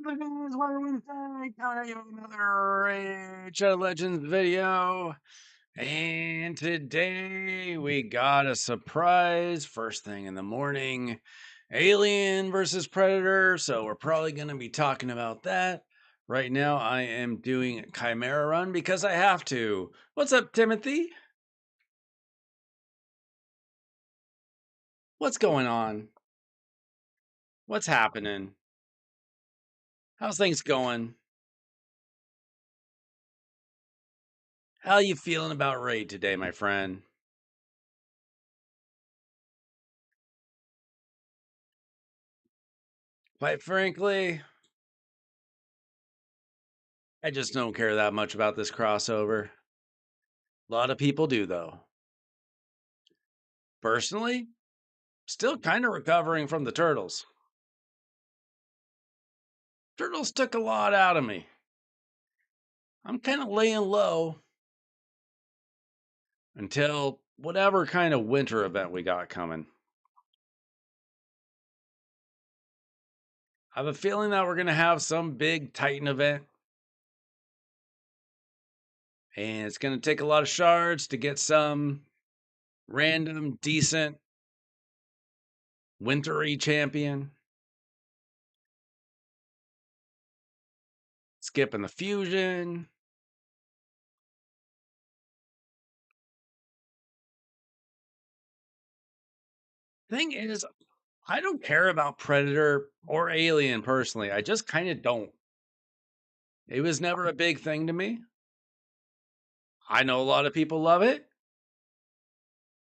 Look at this Wednesday, coming at you with another Rage of Legends video. And today we got a surprise first thing in the morning. Alien versus Predator. So we're probably going to be talking about that. Right now I am doing Chimera Run because I have to. What's up, Timothy? What's going on? What's happening? How's things going? How you feeling about Raid today, my friend? Quite frankly, I just don't care that much about this crossover. A lot of people do, though. Personally, still kind of recovering from the turtles. Turtles took a lot out of me. I'm kind of laying low until whatever kind of winter event we got coming. I have a feeling that we're going to have some big Titan event. And it's going to take a lot of shards to get some random, decent, wintry champion. Skipping the fusion. Thing is, I don't care about Predator or Alien personally. I just kind of don't. It was never a big thing to me. I know a lot of people love it.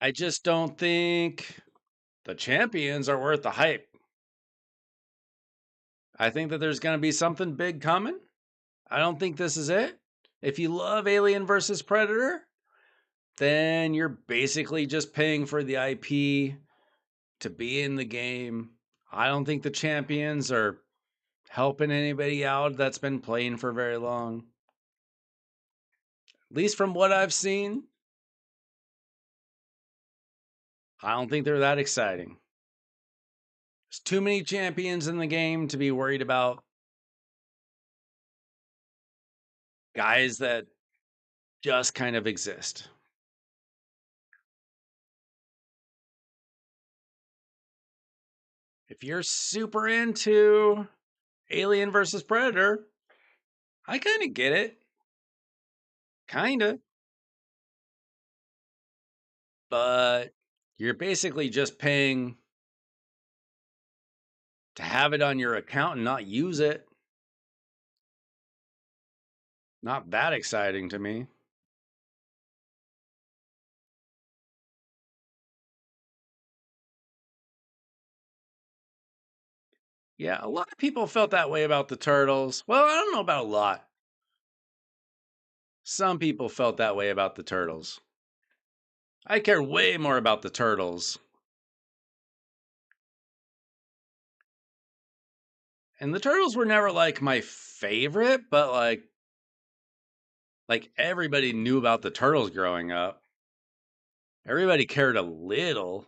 I just don't think the champions are worth the hype. I think that there's going to be something big coming. I don't think this is it. If you love Alien versus Predator, then you're basically just paying for the IP to be in the game. I don't think the champions are helping anybody out that's been playing for very long. At least from what I've seen, I don't think they're that exciting. There's too many champions in the game to be worried about guys that just kind of exist. If you're super into Alien versus Predator, I kind of get it. Kind of. But you're basically just paying to have it on your account and not use it. Not that exciting to me. Yeah, a lot of people felt that way about the Turtles. Well, I don't know about a lot. Some people felt that way about the Turtles. I care way more about the Turtles. And the Turtles were never like my favorite, but like everybody knew about the Turtles growing up. Everybody cared a little.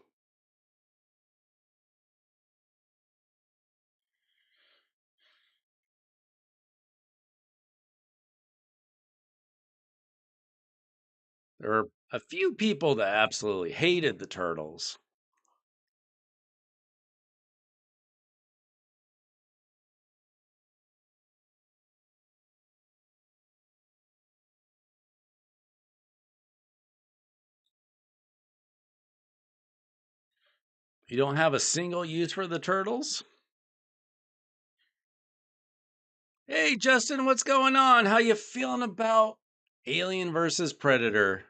There were a few people that absolutely hated the Turtles. You don't have a single use for the Turtles? Hey Justin, what's going on? How you feeling about Alien versus Predator?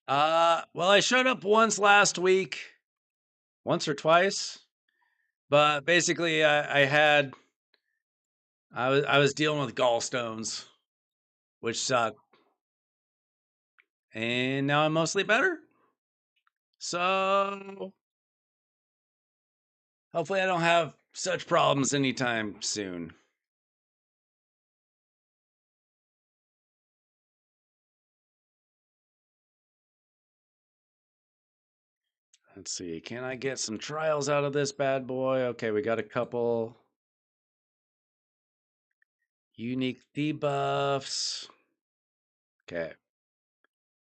Well, I showed up once last week, once or twice, but basically I was dealing with gallstones, which sucked, and now I'm mostly better. So hopefully I don't have such problems anytime soon. Let's see. Can I get some trials out of this bad boy? Okay, we got a couple unique debuffs. Okay.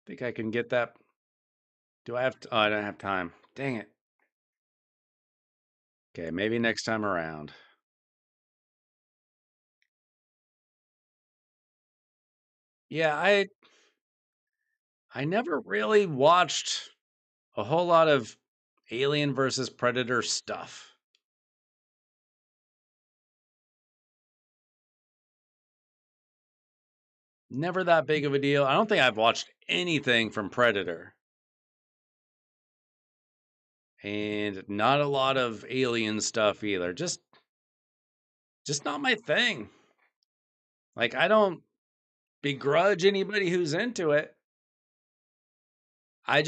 Think I can get that. Do I have to? Oh, I don't have time. Dang it. Okay, maybe next time around. Yeah, I never really watched a whole lot of Alien versus Predator stuff. Never that big of a deal. I don't think I've watched anything from Predator. And not a lot of Alien stuff either. Just not my thing. Like I don't begrudge anybody who's into it. I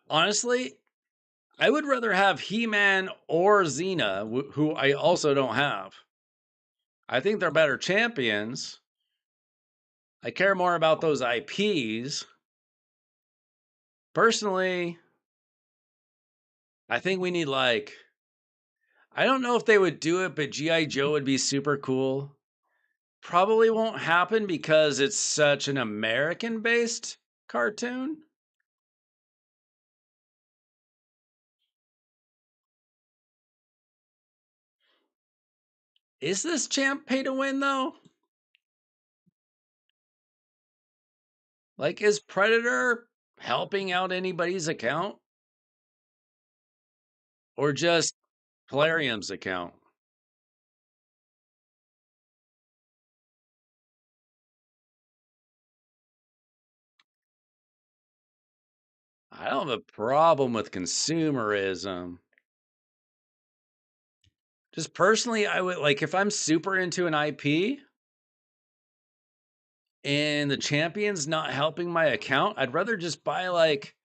honestly I would rather have He-Man or Xena, who I also don't have. I think they're better champions. I care more about those IPs. Personally, I think we need like I don't know if they would do it, but G.I. Joe would be super cool. Probably won't happen because it's such an American based cartoon. Is this champ pay to win though? Like, is Predator helping out anybody's account or just Plarium's account? I don't have a problem with consumerism. Just personally, I would like if I'm super into an IP and the champion's not helping my account, I'd rather just buy like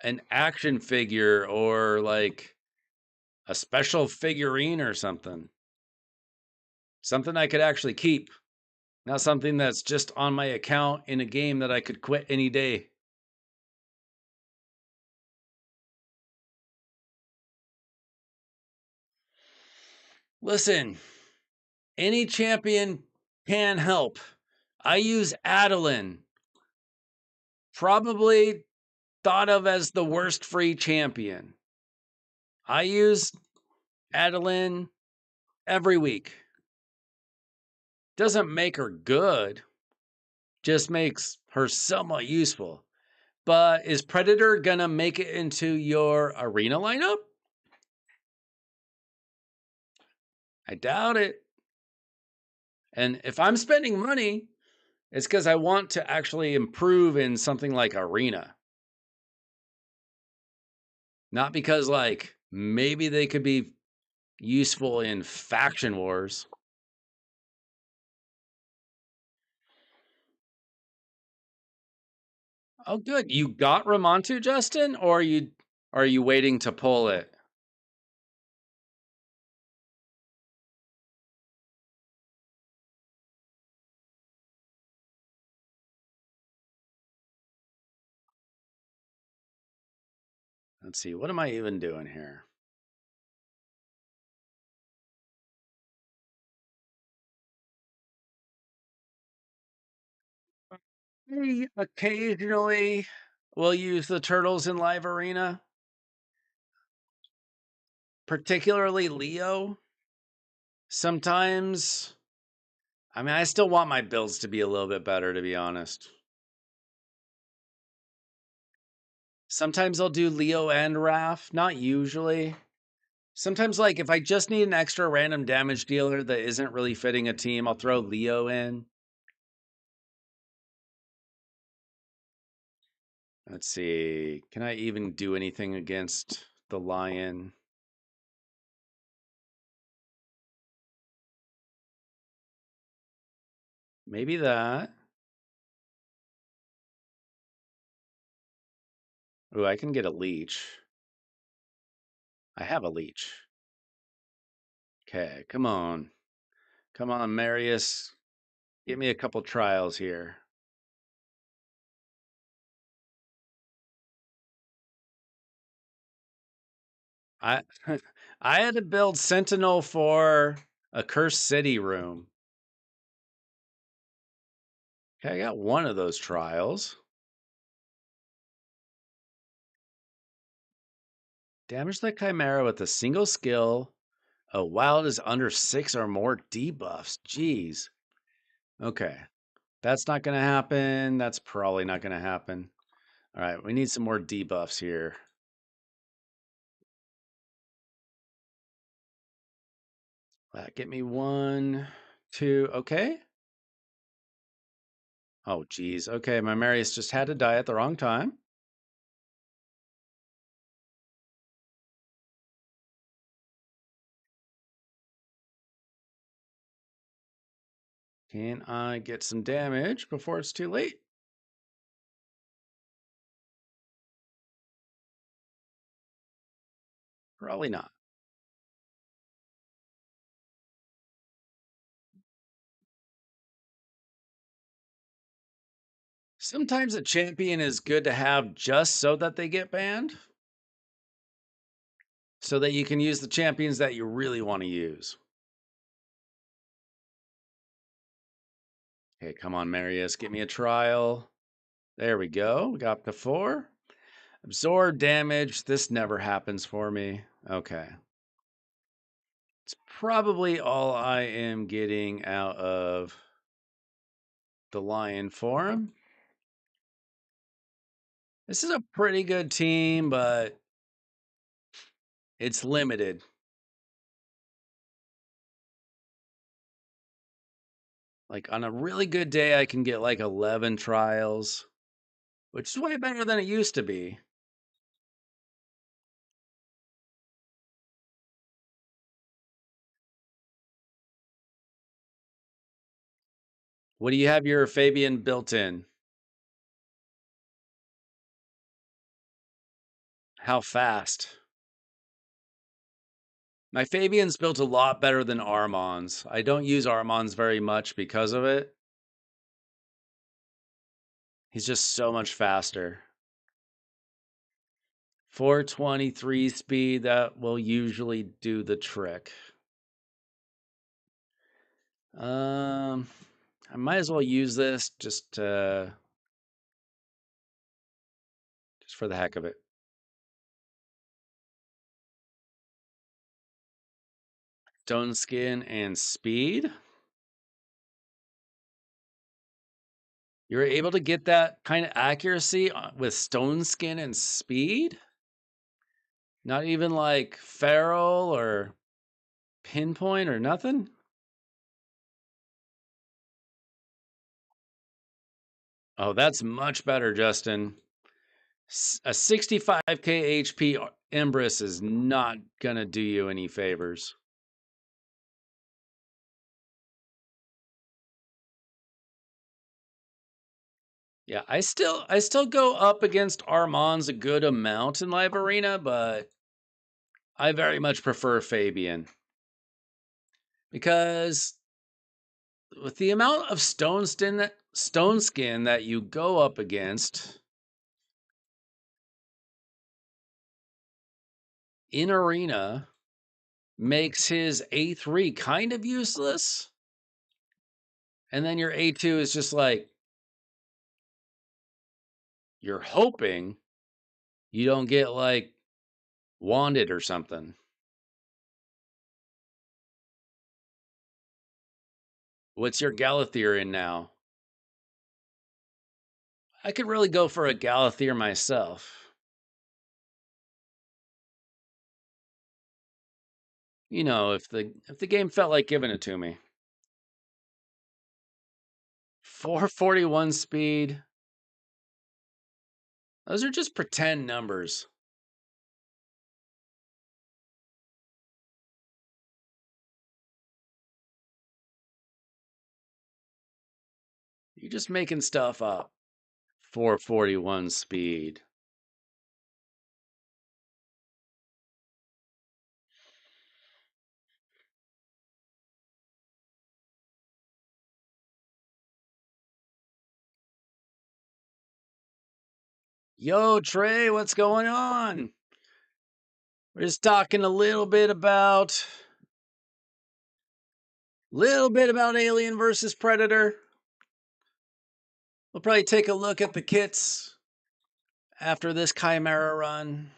an action figure or like a special figurine or something. Something I could actually keep, not something that's just on my account in a game that I could quit any day. Listen, any champion can help. I use Adeline, probably thought of as the worst free champion. I use Adeline every week. Doesn't make her good, just makes her somewhat useful. But is Predator gonna make it into your arena lineup? I doubt it. And if I'm spending money, it's because I want to actually improve in something like arena. Not because, like, maybe they could be useful in faction wars. Oh, good. You got Ramontu, Justin, or are you waiting to pull it? Let's see. What am I even doing here? I occasionally will use the turtles in live arena, particularly Leo. Sometimes, I mean, I still want my builds to be a little bit better, to be honest. Sometimes I'll do Leo and Raph, not usually. Sometimes, like, if I just need an extra random damage dealer that isn't really fitting a team, I'll throw Leo in. Let's see. Can I even do anything against the lion? Maybe that. Ooh, I can get a leech. I have a leech. Okay, come on. Come on, Marius. Give me a couple trials here. I I had to build Sentinel for a Cursed City room. Okay, I got one of those trials. Damage the Chimera with a single skill. Oh, while it is under 6 or more debuffs. Jeez. Okay. That's not going to happen. That's probably not going to happen. All right, we need some more debuffs here. Get me 1, 2. Okay. Oh, geez. Okay, my Marius just had to die at the wrong time. Can I get some damage before it's too late? Probably not. Sometimes a champion is good to have just so that they get banned. So that you can use the champions that you really want to use. Okay, come on, Marius. Get me a trial. There we go. We got the 4. Absorb damage. This never happens for me. Okay. It's probably all I am getting out of the Lion Forum. This is a pretty good team, but it's limited. Like on a really good day, I can get like 11 trials, which is way better than it used to be. What do you have your Fabian built in? How fast? My Fabian's built a lot better than Armand's. I don't use Armand's very much because of it. He's just so much faster. 423 speed, that will usually do the trick. I might as well use this just for the heck of it. Stone skin and speed. You're able to get that kind of accuracy with stone skin and speed? Not even like feral or pinpoint or nothing? Oh, that's much better, Justin. A 65k HP Empress is not gonna do you any favors. Yeah, I still go up against Armand's a good amount in Live Arena, but I very much prefer Fabian. Because with the amount of stone skin that you go up against in arena makes his A3 kind of useless. And then your A2 is just like you're hoping you don't get like wanded or something. What's your Galathier in now? I could really go for a Galathier myself. You know, if the game felt like giving it to me. 441 speed. Those are just pretend numbers. You're just making stuff up. 441 speed. Yo, Trey, what's going on? We're just talking a little bit about Alien versus Predator. We'll probably take a look at the kits after this Chimera run.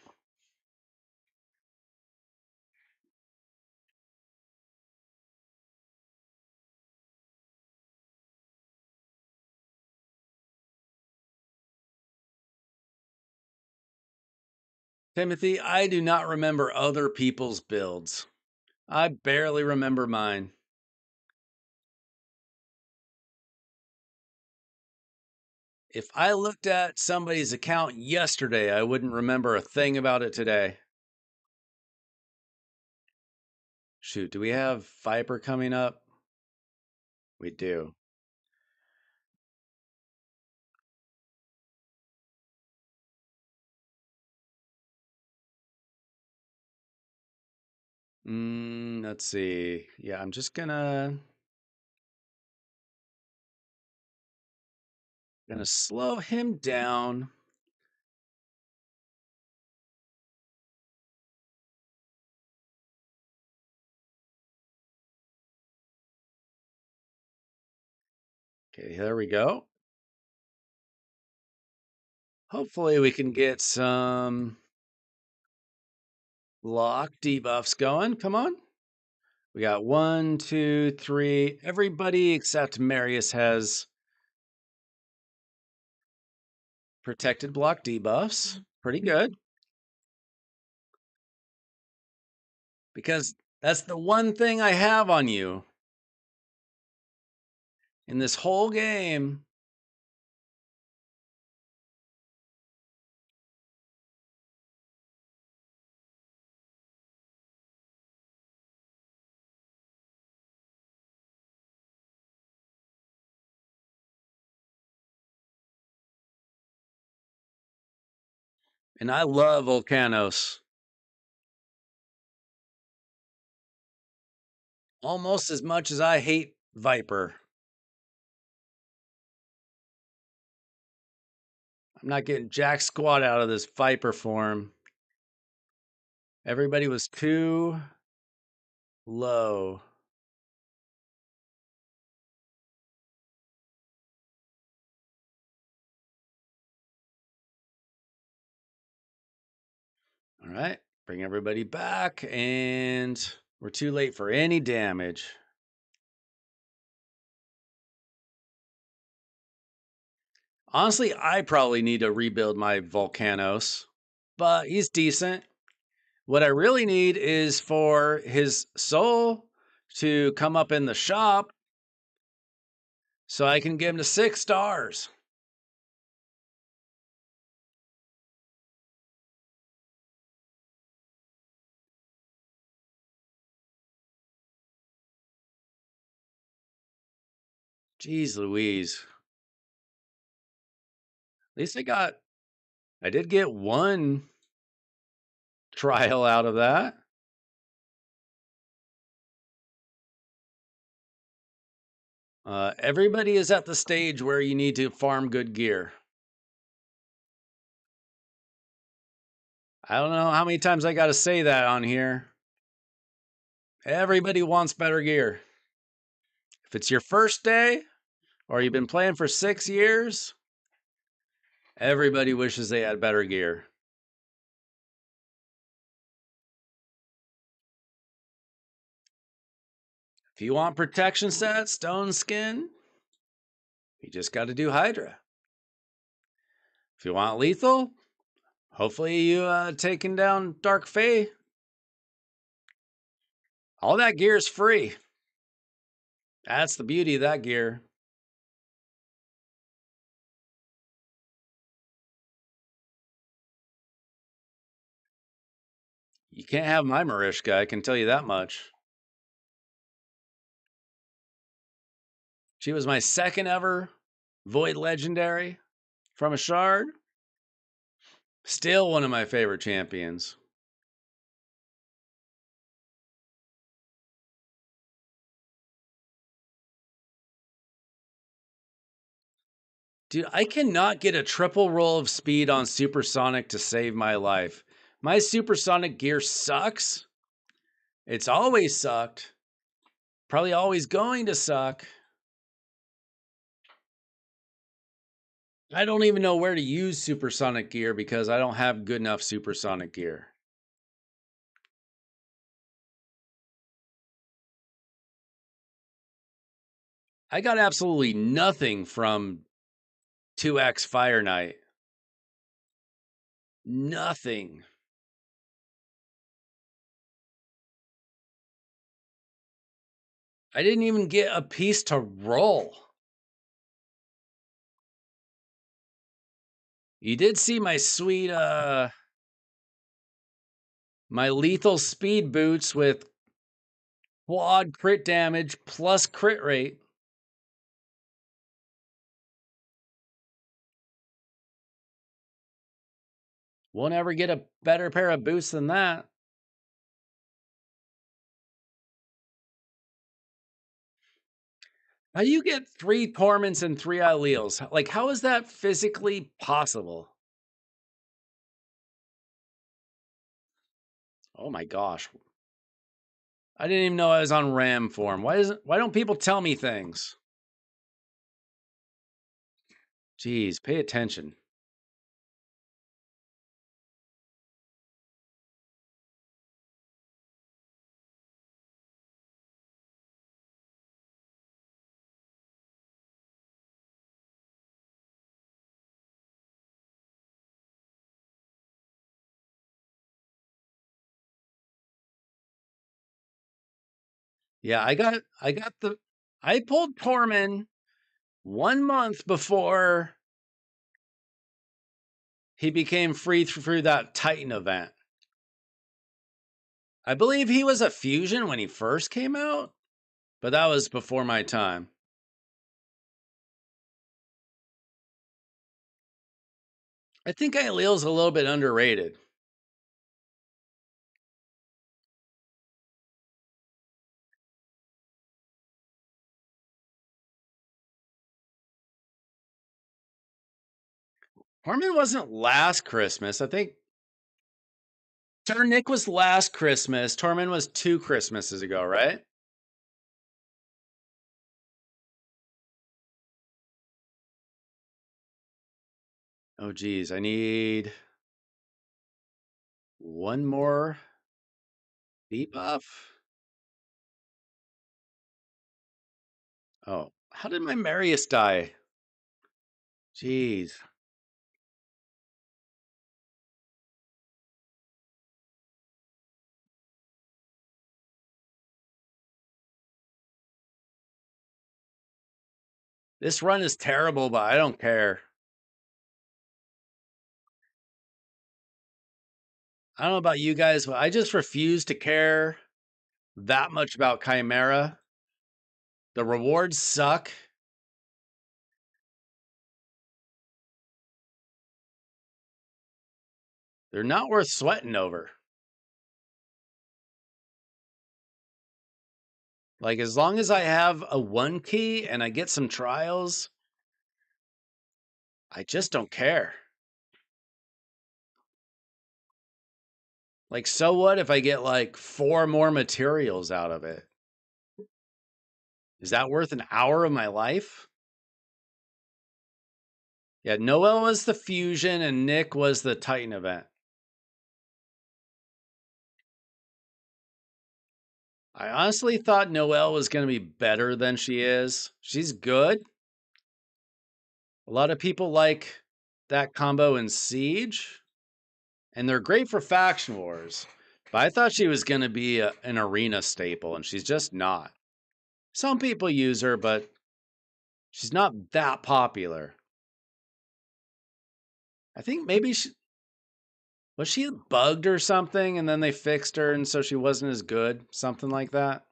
Timothy, I do not remember other people's builds. I barely remember mine. If I looked at somebody's account yesterday, I wouldn't remember a thing about it today. Shoot, do we have Viper coming up? We do. Let's see. Yeah, I'm just gonna slow him down. Okay, there we go. Hopefully we can get some lock debuffs going. Come on. We got 1, 2, 3. Everybody except Marius has protected block debuffs. Pretty good. Because that's the one thing I have on you in this whole game. And I love Volcanos almost as much as I hate Viper. I'm not getting jack squat out of this Viper form. Everybody was too low. All right, bring everybody back, and we're too late for any damage. Honestly, I probably need to rebuild my Volcanos, but he's decent. What I really need is for his soul to come up in the shop so I can give him to 6 stars. Jeez Louise. At least I did get one trial out of that. Everybody is at the stage where you need to farm good gear. I don't know how many times I got to say that on here. Everybody wants better gear. If it's your first day or you've been playing for 6 years, everybody wishes they had better gear. If you want protection set, stone skin, you just got to do Hydra. If you want lethal, hopefully you taking down Dark Fae. All that gear is free. That's the beauty of that gear. You can't have my Marishka, I can tell you that much. She was my second ever Void Legendary from a shard. Still one of my favorite champions. Dude, I cannot get a triple roll of speed on Supersonic to save my life. My supersonic gear sucks. It's always sucked. Probably always going to suck. I don't even know where to use supersonic gear because I don't have good enough supersonic gear. I got absolutely nothing from 2X Fire Knight. Nothing. I didn't even get a piece to roll. You did see my sweet my lethal speed boots with quad crit damage plus crit rate. Won't ever get a better pair of boots than that. How do you get 3 Torments and 3 alleles? Like, how is that physically possible? Oh my gosh. I didn't even know I was on RAM form. Why don't people tell me things? Jeez, pay attention. Yeah, I pulled Torment 1 month before he became free through that Titan event. I believe he was a fusion when he first came out, but that was before my time. I think Aileel's a little bit underrated. Torment wasn't last Christmas. I think Sir Nick was last Christmas. Torment was 2 Christmases ago, right? Oh, geez. I need 1 more debuff. Oh, how did my Marius die? Jeez. This run is terrible, but I don't care. I don't know about you guys, but I just refuse to care that much about Chimera. The rewards suck. They're not worth sweating over. Like, as long as I have a 1 key and I get some trials, I just don't care. Like, so what if I get like 4 more materials out of it? Is that worth an hour of my life? Yeah, Noel was the fusion and Nick was the Titan event. I honestly thought Noelle was going to be better than she is. She's good. A lot of people like that combo in Siege, and they're great for faction wars. But I thought she was going to be an arena staple, and she's just not. Some people use her, but she's not that popular. I think maybe she was she bugged or something, and then they fixed her, and so she wasn't as good. Something like that.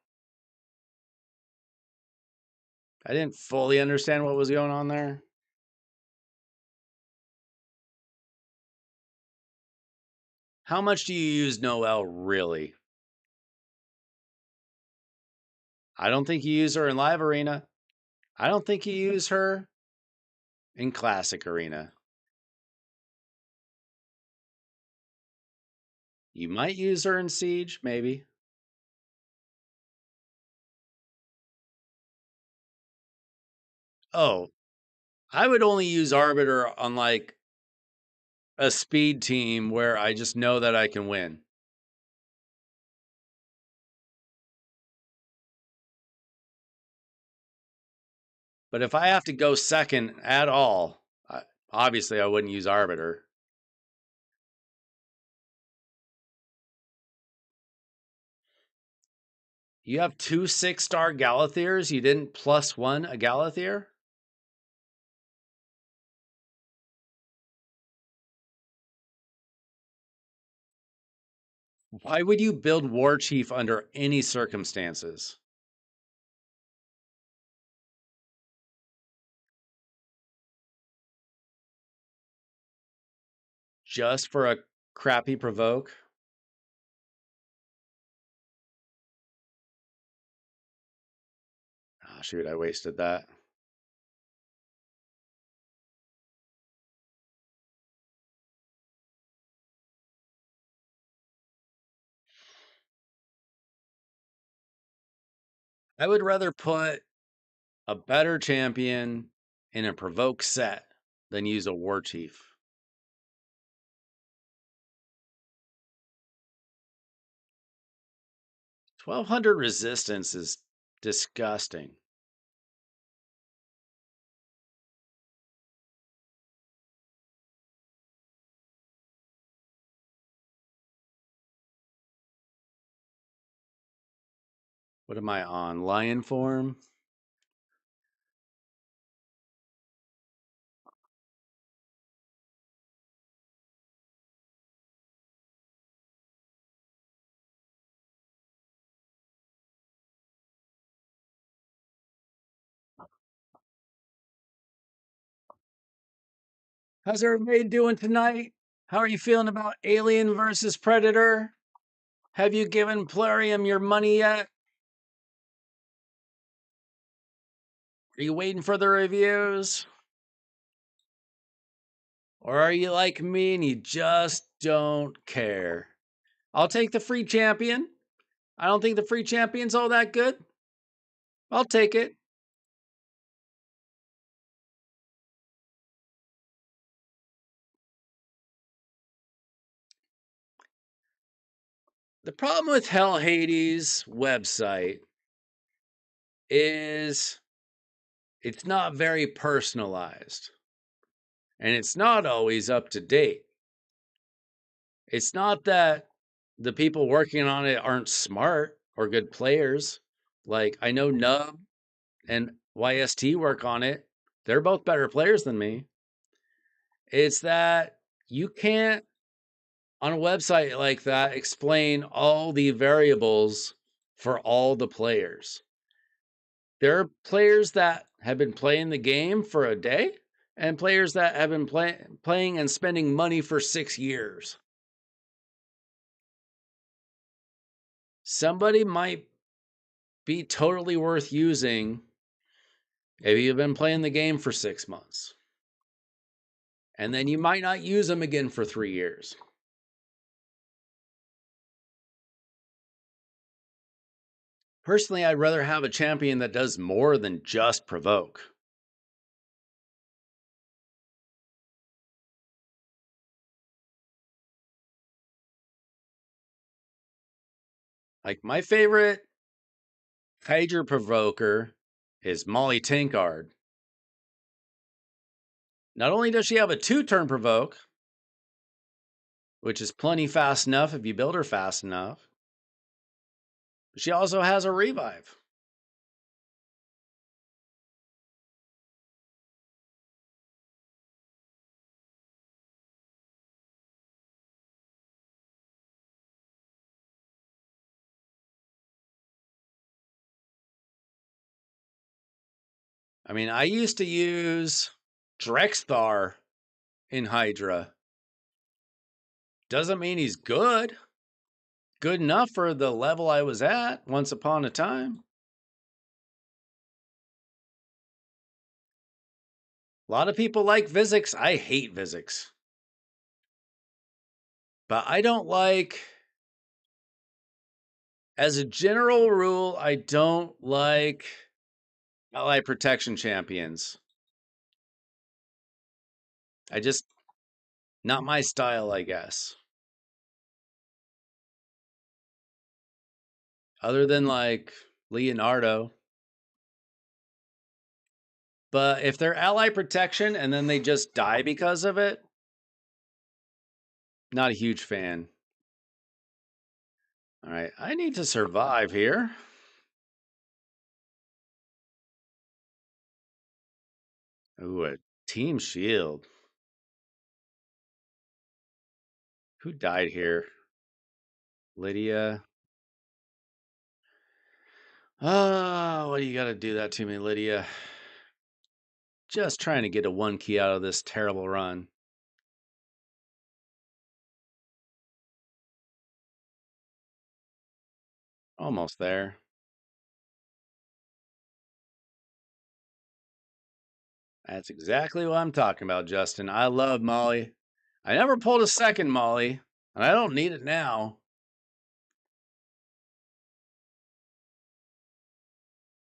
I didn't fully understand what was going on there. How much do you use Noelle really? I don't think you use her in live arena. I don't think you use her in classic arena. You might use her in Siege, maybe. Oh, I would only use Arbiter on like a speed team where I just know that I can win. But if I have to go second at all, obviously I wouldn't use Arbiter. You have 2 6-star Galatheers. You didn't +1 a Galathier? Why would you build War Chief under any circumstances? Just for a crappy provoke? Oh, shoot, I wasted that. I would rather put a better champion in a provoke set than use a War Chief. 1200 resistance is disgusting. What am I on? Lion form? How's everybody doing tonight? How are you feeling about Alien versus Predator? Have you given Plarium your money yet? Are you waiting for the reviews? Or are you like me and you just don't care? I'll take the free champion. I don't think the free champion's all that good. I'll take it. The problem with Hell Hades' website is it's not very personalized and it's not always up to date. It's not that the people working on it aren't smart or good players. Like, I know Nub and YST work on it. They're both better players than me. It's that you can't, on a website like that, explain all the variables for all the players. There are players that have been playing the game for a day and players that have been playing and spending money for 6 years. Somebody might be totally worth using if you've been playing the game for 6 months. And then you might not use them again for 3 years. Personally, I'd rather have a champion that does more than just provoke. Like, my favorite Hydra provoker is Molly Tankard. Not only does she have a 2-turn provoke, which is plenty fast enough if you build her fast enough, but she also has a revive. I mean, I used to use Drexthar in Hydra. Doesn't mean he's good. Good enough for the level I was at once upon a time. A lot of people like Vizix. I hate Vizix. But I don't like As a general rule, I don't like ally protection champions. I just, not my style, I guess. Other than like Leonardo. But if they're ally protection and then they just die because of it, not a huge fan. All right, I need to survive here. Ooh, a team shield. Who died here? Lydia. Oh, what do you got to do that to me, Lydia? Just trying to get a 1 key out of this terrible run. Almost there. That's exactly what I'm talking about, Justin. I love Molly. I never pulled a second Molly, and I don't need it now.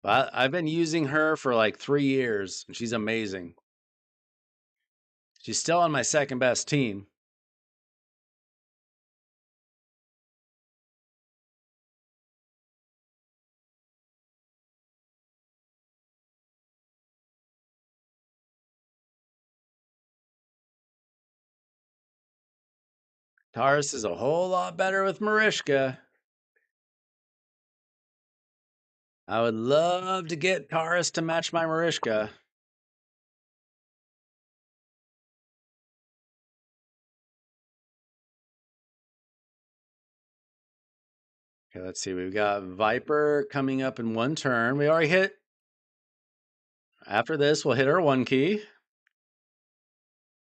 But I've been using her for like 3 years, and she's amazing. She's still on my second best team. Taurus is a whole lot better with Marishka. I would love to get Taurus to match my Marishka. Okay, let's see. We've got Viper coming up in 1 turn. We already hit. After this, we'll hit our 1 key.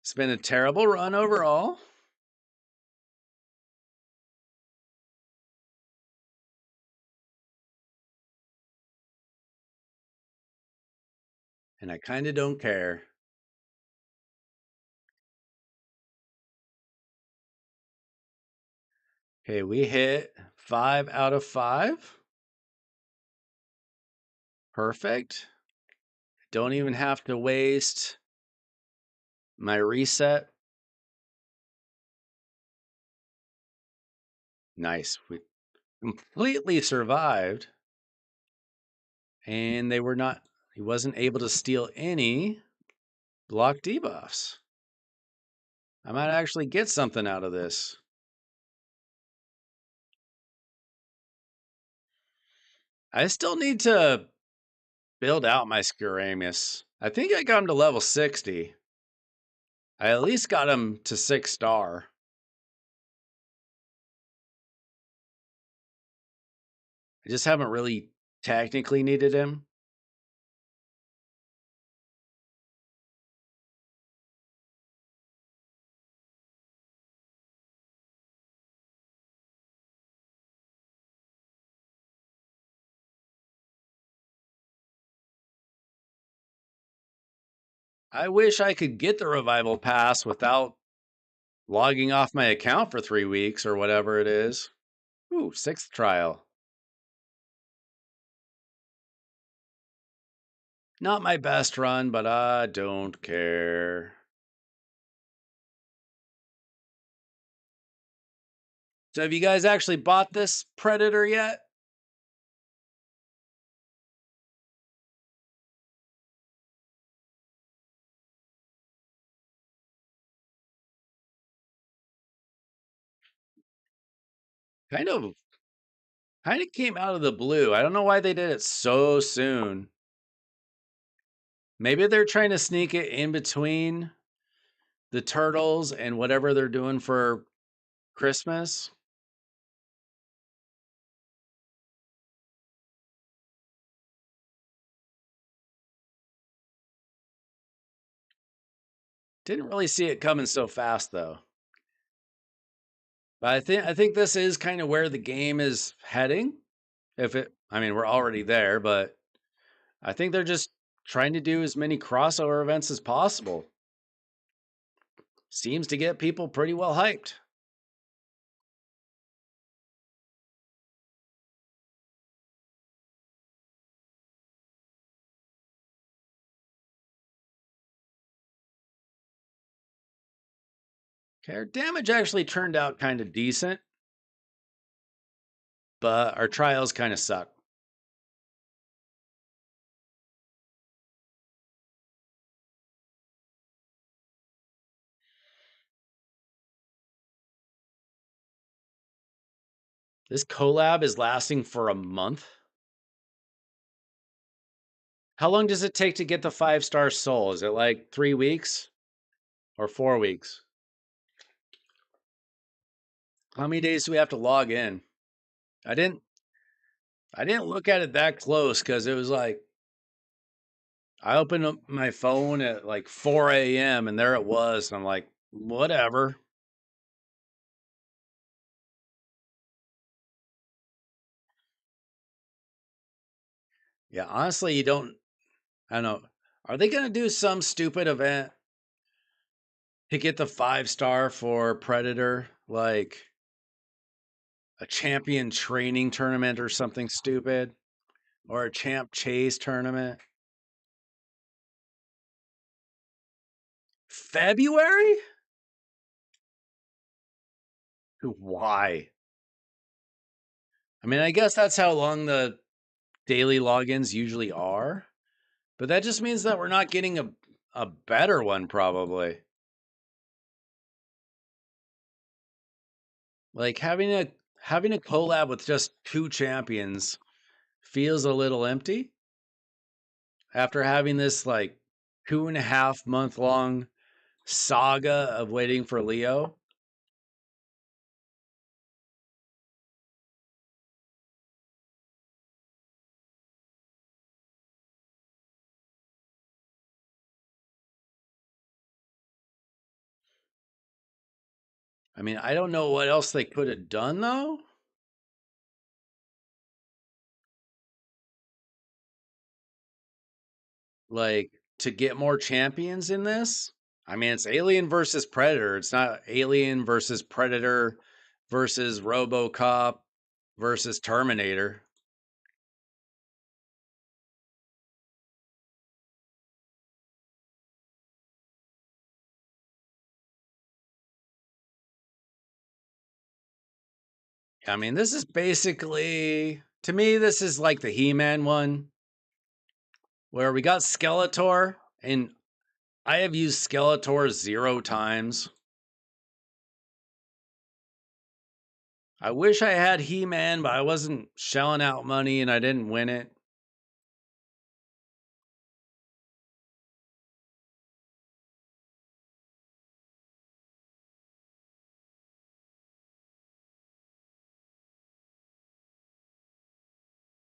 It's been a terrible run overall. And I kind of don't care. Okay, we hit 5 out of 5. Perfect. Don't even have to waste my reset. Nice. We completely survived. And he wasn't able to steal any block debuffs. I might actually get something out of this. I still need to build out my Skiramis. I think I got him to level 60. I at least got him to 6-star. I just haven't really technically needed him. I wish I could get the revival pass without logging off my account for 3 weeks or whatever it is. Ooh, 6th trial. Not my best run, but I don't care. So have you guys actually bought this Predator yet? Kind of came out of the blue. I don't know why they did it so soon. Maybe they're trying to sneak it in between the turtles and whatever they're doing for Christmas. Didn't really see it coming so fast though. But I think this is kind of where the game is heading. I mean, we're already there, but I think they're just trying to do as many crossover events as possible. Seems to get people pretty well hyped. Okay, our damage actually turned out kind of decent, but our trials kind of suck. This collab is lasting for a month. How long does it take to get the 5-star soul? Is it like 3 weeks or 4 weeks? How many days do we have to log in? I didn't I didn't look at it that close because it was like I opened up my phone at like 4 a.m. and there it was. And I'm like, whatever. Yeah, honestly, you don't. I don't know. Are they going to do some stupid event to get the 5-star for Predator? Like a champion training tournament or something stupid? Or a champ chase tournament? February? Why? I mean, I guess that's how long the daily logins usually are. But that just means that we're not getting a better one, probably. Like having a collab with just 2 champions feels a little empty after having this like 2.5 month long saga of waiting for Leo. I mean, I don't know what else they could have done though. Like to get more champions in this. I mean, it's Alien versus Predator. It's not Alien versus Predator versus RoboCop versus Terminator. I mean, this is basically, to me, this is like the He-Man one where we got Skeletor, and I have used Skeletor 0 times. I wish I had He-Man, but I wasn't shelling out money and I didn't win it.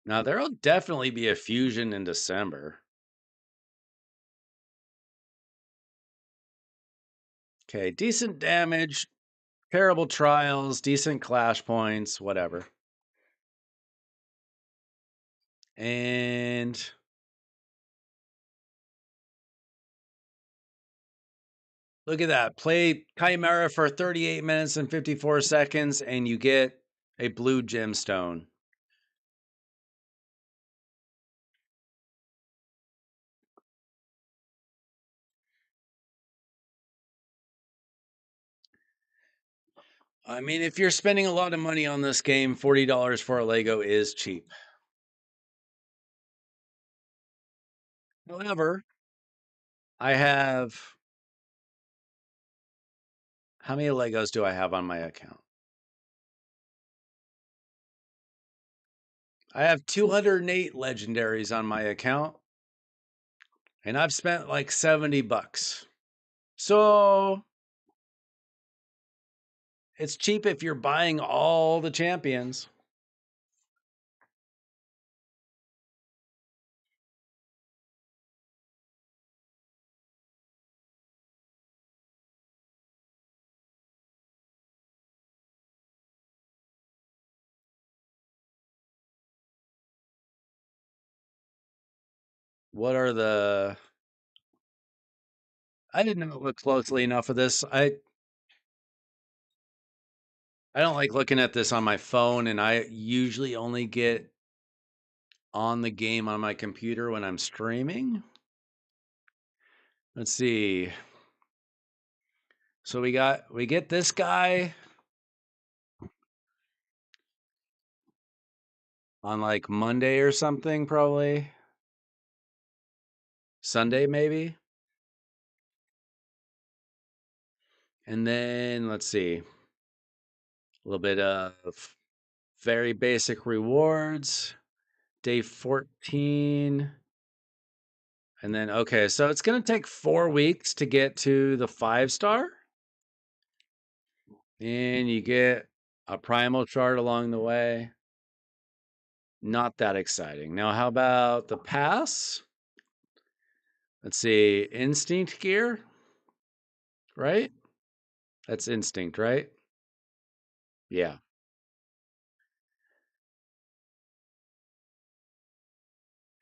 Now, there'll definitely be a fusion in December. Okay, decent damage, terrible trials, decent clash points, whatever. And look at that. Play Chimera for 38 minutes and 54 seconds, and you get a blue gemstone. I mean, if you're spending a lot of money on this game, $40 for a Lego is cheap. However, I have. How many Legos do I have on my account? I have 208 legendaries on my account, and I've spent like $70. So it's cheap if you're buying all the champions. What are the. I didn't look closely enough of this. I don't like looking at this on my phone, and I usually only get on the game on my computer when I'm streaming. Let's see. So we get this guy on like Monday or something, probably. Sunday, maybe. And then let's see, a little bit of very basic rewards. Day 14. And then, okay, so it's going to take 4 weeks to get to the 5-star. And you get a primal chart along the way. Not that exciting. Now, how about the pass? Let's see, instinct gear, right? That's instinct, right? Yeah.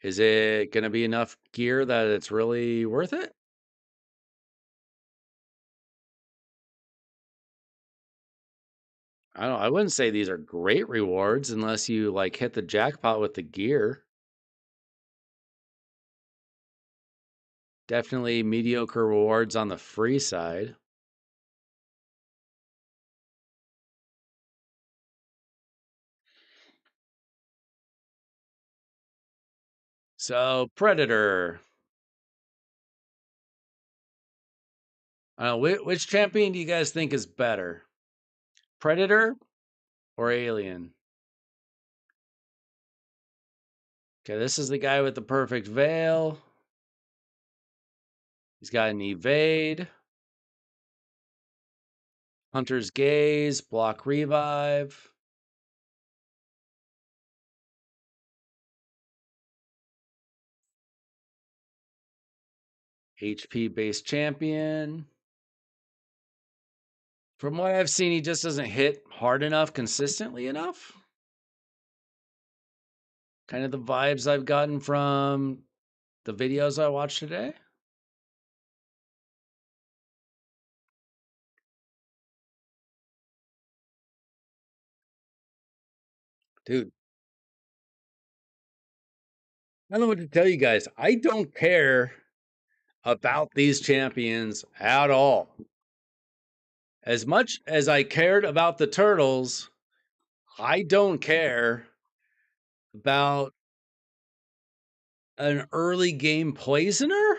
Is it going to be enough gear that it's really worth it? I wouldn't say these are great rewards unless you like hit the jackpot with the gear. Definitely mediocre rewards on the free side. So, Predator. Which champion do you guys think is better? Predator or Alien? Okay, this is the guy with the perfect veil. He's got an evade, Hunter's Gaze, block revive. HP based champion. From what I've seen, he just doesn't hit hard enough, consistently enough. Kind of the vibes I've gotten from the videos I watched today. Dude, I don't know what to tell you guys. I don't care about these champions at all. As much as I cared about the turtles, I don't care about an early game poisoner.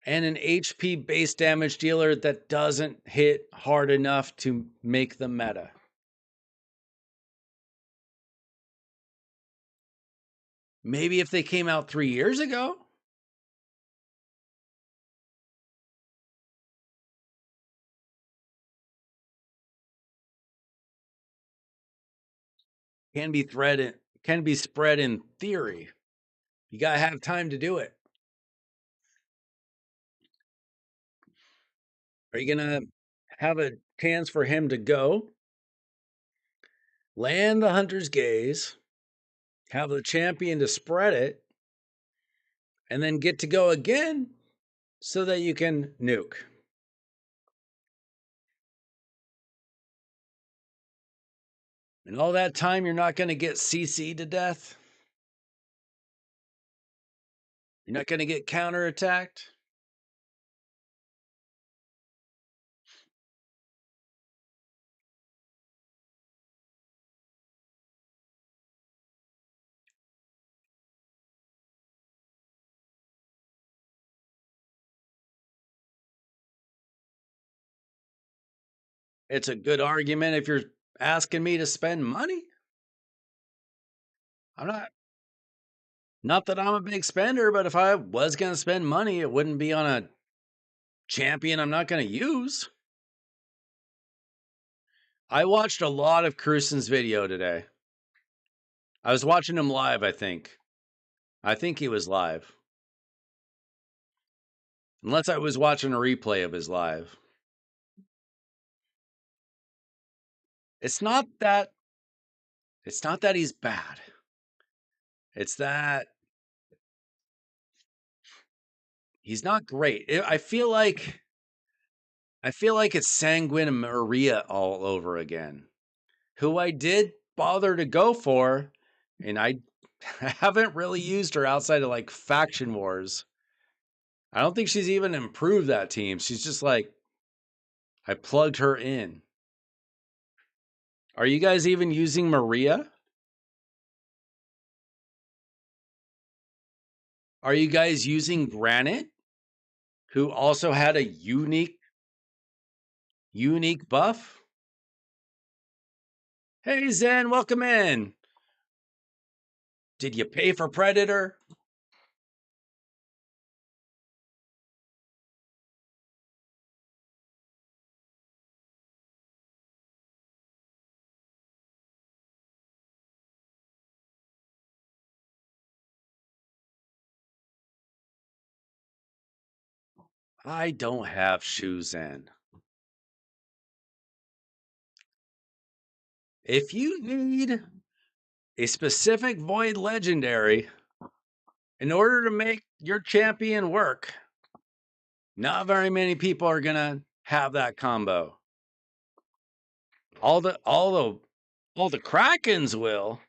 And an HP base damage dealer that doesn't hit hard enough to make the meta. Maybe if they came out 3 years ago. Can be spread in theory. You gotta have time to do it. Are you gonna have a chance for him to go, land the Hunter's Gaze, have the champion to spread it, and then get to go again so that you can nuke? And all that time, you're not going to get CC'd to death. You're not going to get counterattacked. It's a good argument if you're asking me to spend money. I'm not that I'm a big spender, but if I was going to spend money, it wouldn't be on a champion I'm not going to use. I watched a lot of Cruisen's video today. I was watching him live, I think. I think he was live. Unless I was watching a replay of his live. It's not that he's bad. It's that he's not great. I feel like it's Sanguine Maria all over again. Who I did bother to go for, and I haven't really used her outside of like Faction Wars. I don't think she's even improved that team. She's just like, I plugged her in. Are you guys even using Maria? Are you guys using Granite, who also had a unique buff? Hey Zen, welcome in. Did you pay for Predator? I don't have shoes in. If you need a specific Void Legendary in order to make your champion work, not very many people are gonna have that combo. All the Krakens will.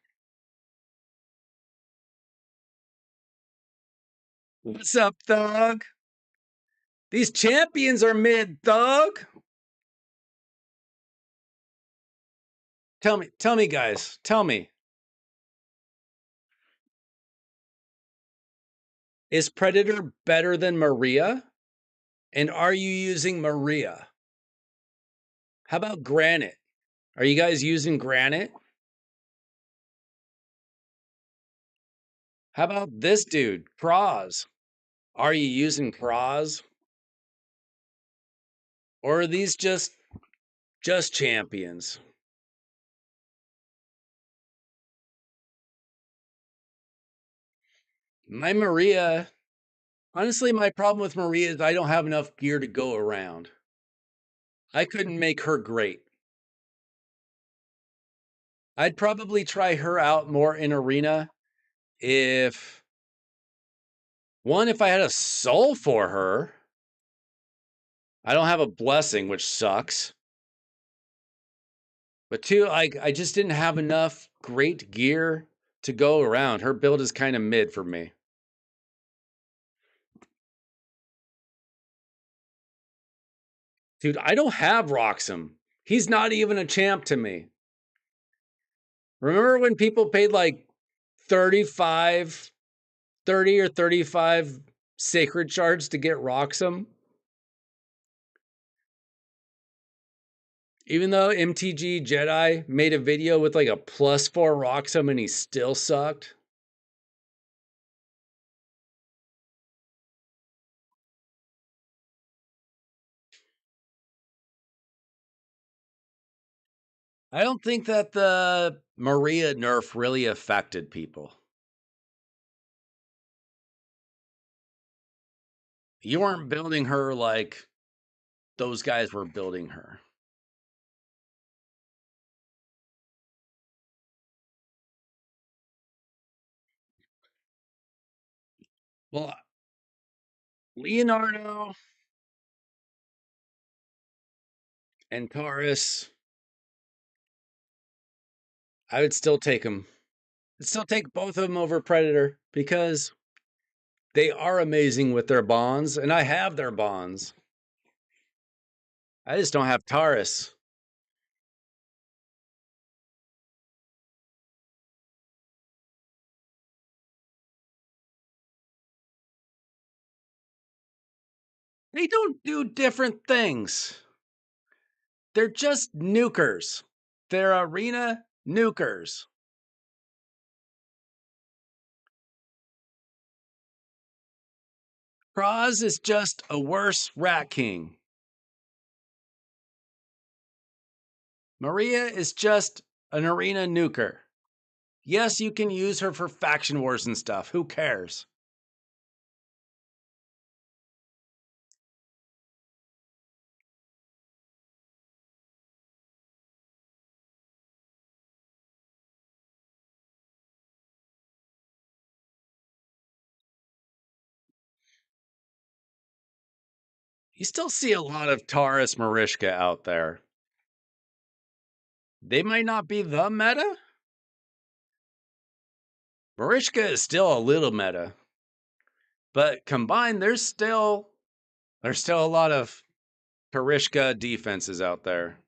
What's up, Thug? These champions are mid, Thug. Tell me, guys. Tell me. Is Predator better than Maria? And are you using Maria? How about Granite? Are you guys using Granite? How about this dude, Cross? Are you using Cross? Or are these just champions? My Maria, honestly, my problem with Maria is I don't have enough gear to go around. I couldn't make her great. I'd probably try her out more in arena if I had a soul for her. I don't have a blessing, which sucks. But two, I just didn't have enough great gear to go around. Her build is kind of mid for me. Dude, I don't have Roxham. He's not even a champ to me. Remember when people paid like 35, 30 or 35 sacred shards to get Roxham? Even though MTG Jedi made a video with like a +4 Roxham and he still sucked. I don't think that the Maria nerf really affected people. You weren't building her like those guys were building her. Well, Leonardo and Taurus, I would still take them. I'd still take both of them over Predator because they are amazing with their bonds, and I have their bonds. I just don't have Taurus. They don't do different things. They're just nukers. They're arena nukers. Kraz is just a worse Rat King. Maria is just an arena nuker. Yes, you can use her for faction wars and stuff. Who cares? You still see a lot of Taurus Marishka out there. They might not be the meta, Marishka is still a little meta, but combined, there's still a lot of Karishka defenses out there.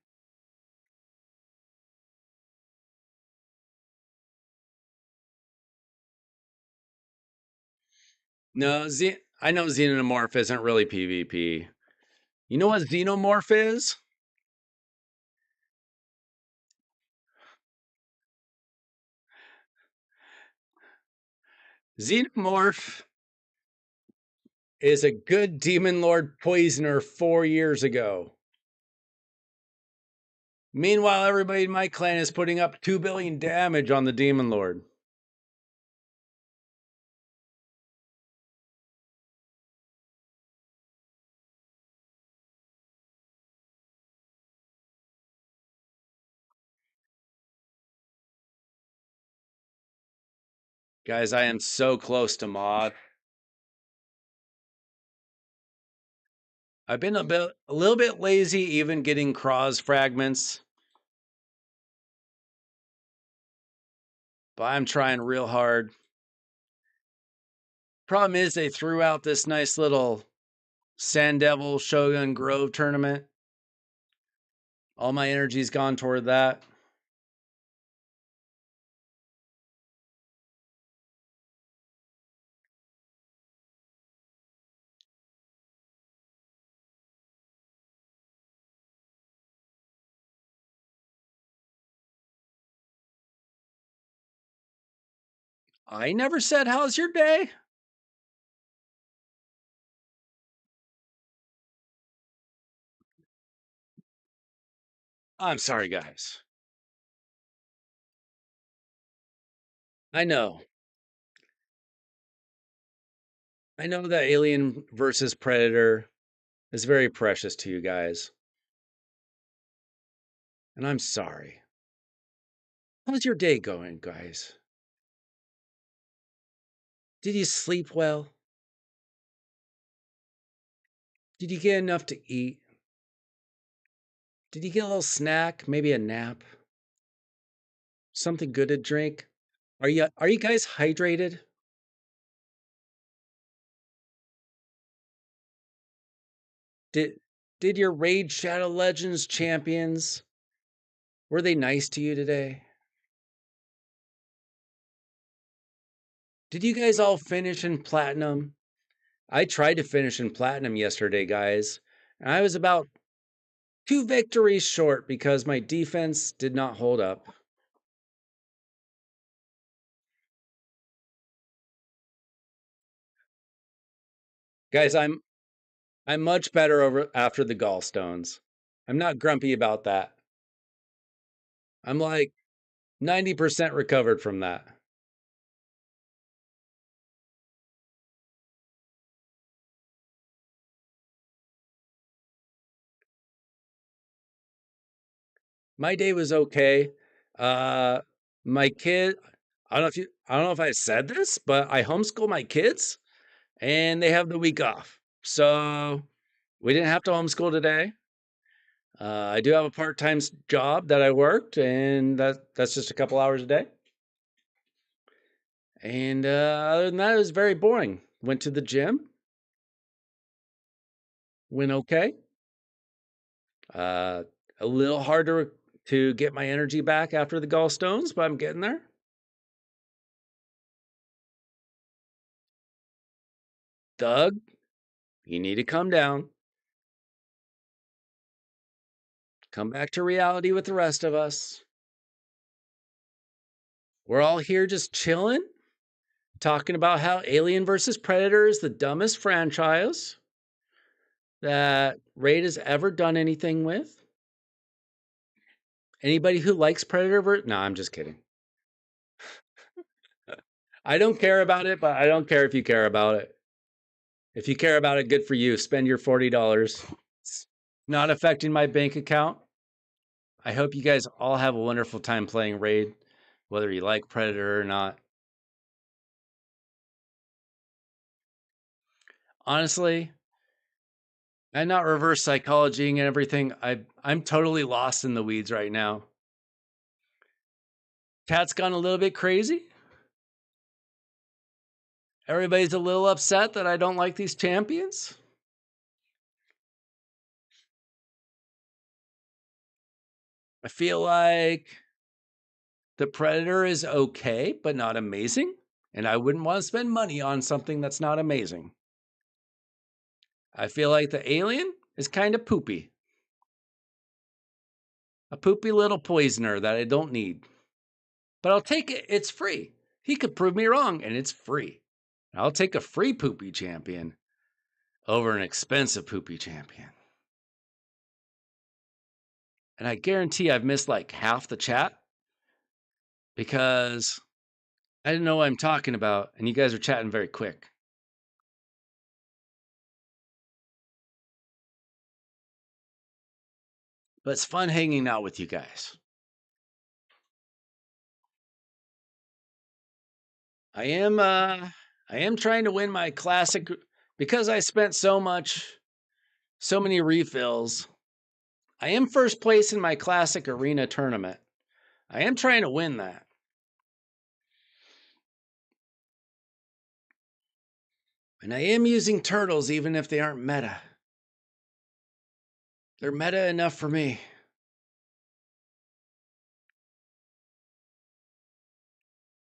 No, I know Xenomorph isn't really PvP. You know what Xenomorph is? Xenomorph is a good Demon Lord poisoner 4 years ago. Meanwhile, everybody in my clan is putting up 2 billion damage on the Demon Lord. Guys, I am so close to mod. I've been a little bit lazy even getting Cross fragments, but I'm trying real hard. Problem is they threw out this nice little Sand Devil Shogun Grove tournament. All my energy's gone toward that. I never said, how's your day? I'm sorry, guys. I know. I know that Alien versus Predator is very precious to you guys. And I'm sorry. How's your day going, guys? Did you sleep well? Did you get enough to eat? Did you get a little snack? Maybe a nap? Something good to drink? Are you guys hydrated? Did did your Raid Shadow Legends champions, were they nice to you today? Did you guys all finish in platinum? I tried to finish in platinum yesterday, guys, and I was about 2 victories short because my defense did not hold up. Guys, I'm much better over after the gallstones. I'm not grumpy about that. I'm like 90% recovered from that. My day was okay. Uh my kid, I don't know if I said this, but I homeschool my kids and they have the week off. So we didn't have to homeschool today. I do have a part-time job that I worked, and that's just a couple hours a day. And other than that, it was very boring. Went to the gym, went okay. Uh, a little harder to get my energy back after the gallstones, but I'm getting there. Doug, you need to come down, come back to reality with the rest of us. We're all here just chilling, talking about how Alien versus Predator is the dumbest franchise that Raid has ever done anything with. Anybody who likes Predator no, I'm just kidding. I don't care about it, but I don't care if you care about it. If you care about it, good for you. Spend your $40. It's not affecting my bank account. I hope you guys all have a wonderful time playing Raid, whether you like Predator or not. Honestly, I'm not reverse psychologying and everything. I'm totally lost in the weeds right now. Cat's gone a little bit crazy. Everybody's a little upset that I don't like these champions. I feel like the Predator is okay, but not amazing. And I wouldn't want to spend money on something that's not amazing. I feel like the Alien is kind of poopy. A poopy little poisoner that I don't need. But I'll take it. It's free. He could prove me wrong, and it's free. I'll take a free poopy champion over an expensive poopy champion. And I guarantee I've missed like half the chat because I didn't know what I'm talking about, and you guys are chatting very quick. But it's fun hanging out with you guys. I am trying to win my classic because I spent so many refills. I am first place in my classic arena tournament. I am trying to win that. And I am using turtles even if they aren't meta. They're meta enough for me.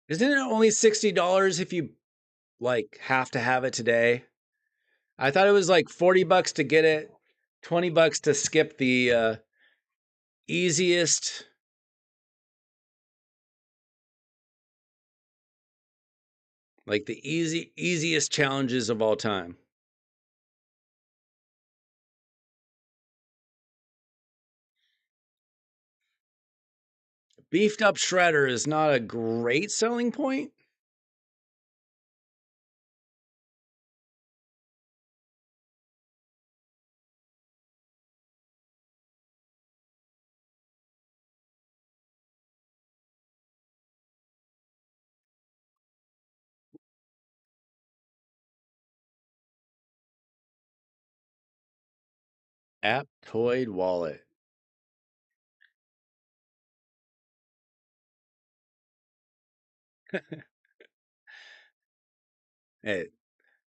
Isn't it only $60 if you like have to have it today? I thought it was like $40 to get it, $20 to skip the easiest. Like the easiest challenges of all time. Beefed up shredder is not a great selling point. Aptoid wallet. Hey,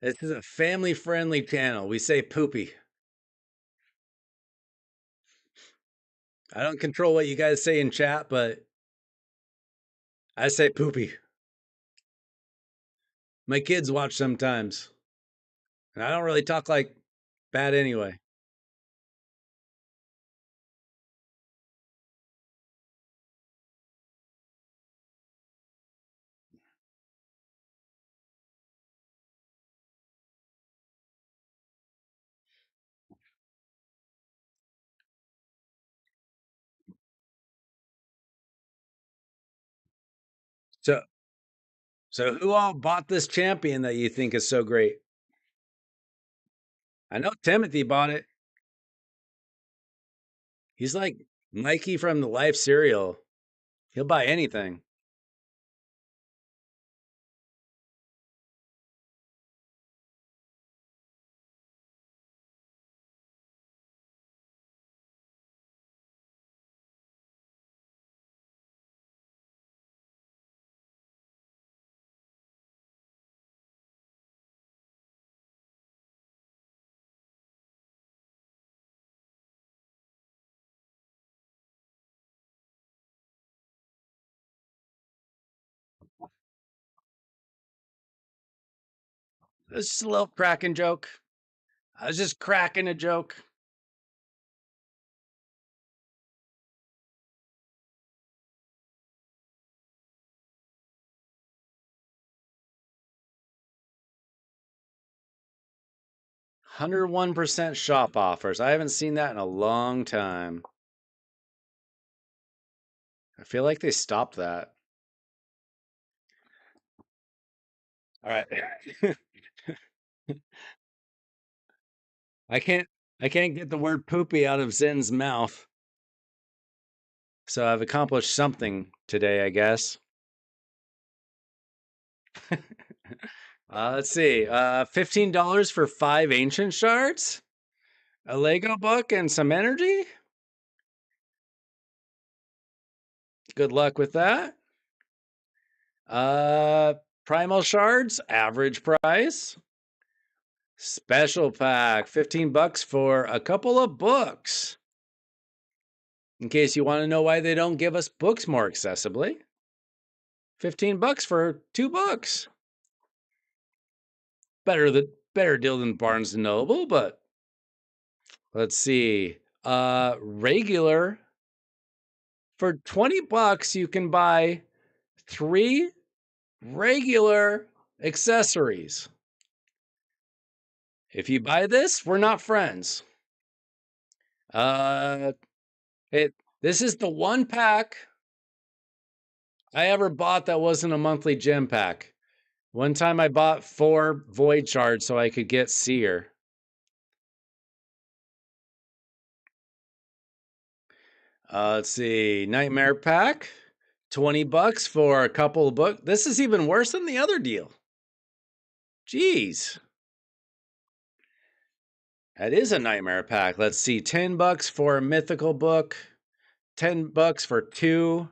this is a family friendly channel. We say poopy. I don't control what you guys say in chat, but I say poopy. My kids watch sometimes. And I don't really talk like bad anyway. So so who all bought this champion that you think is so great? I know Timothy bought it. He's like Mikey from the Life cereal. He'll buy anything. It's just a little cracking joke. I was just cracking a joke. $101% shop offers. I haven't seen that in a long time. I feel like they stopped that. All right. I can't get the word poopy out of Zen's mouth. So I've accomplished something today, I guess. Let's see. $15 for 5 ancient shards, a Lego book, and some energy. Good luck with that. Primal Shards, average price. Special pack, 15 bucks for a couple of books. In case you want to know why they don't give us books more accessibly. 15 bucks for 2 books. Better deal than Barnes and Noble, but let's see. Regular for 20 bucks you can buy 3 regular accessories. If you buy this, we're not friends. This is the one pack I ever bought that wasn't a monthly gem pack. One time I bought 4 void shards so I could get Seer. Let's see, Nightmare pack, 20 bucks for a couple of books. This is even worse than the other deal. Jeez. That is a Nightmare pack. Let's see, 10 bucks for a mythical book, 10 bucks for 2.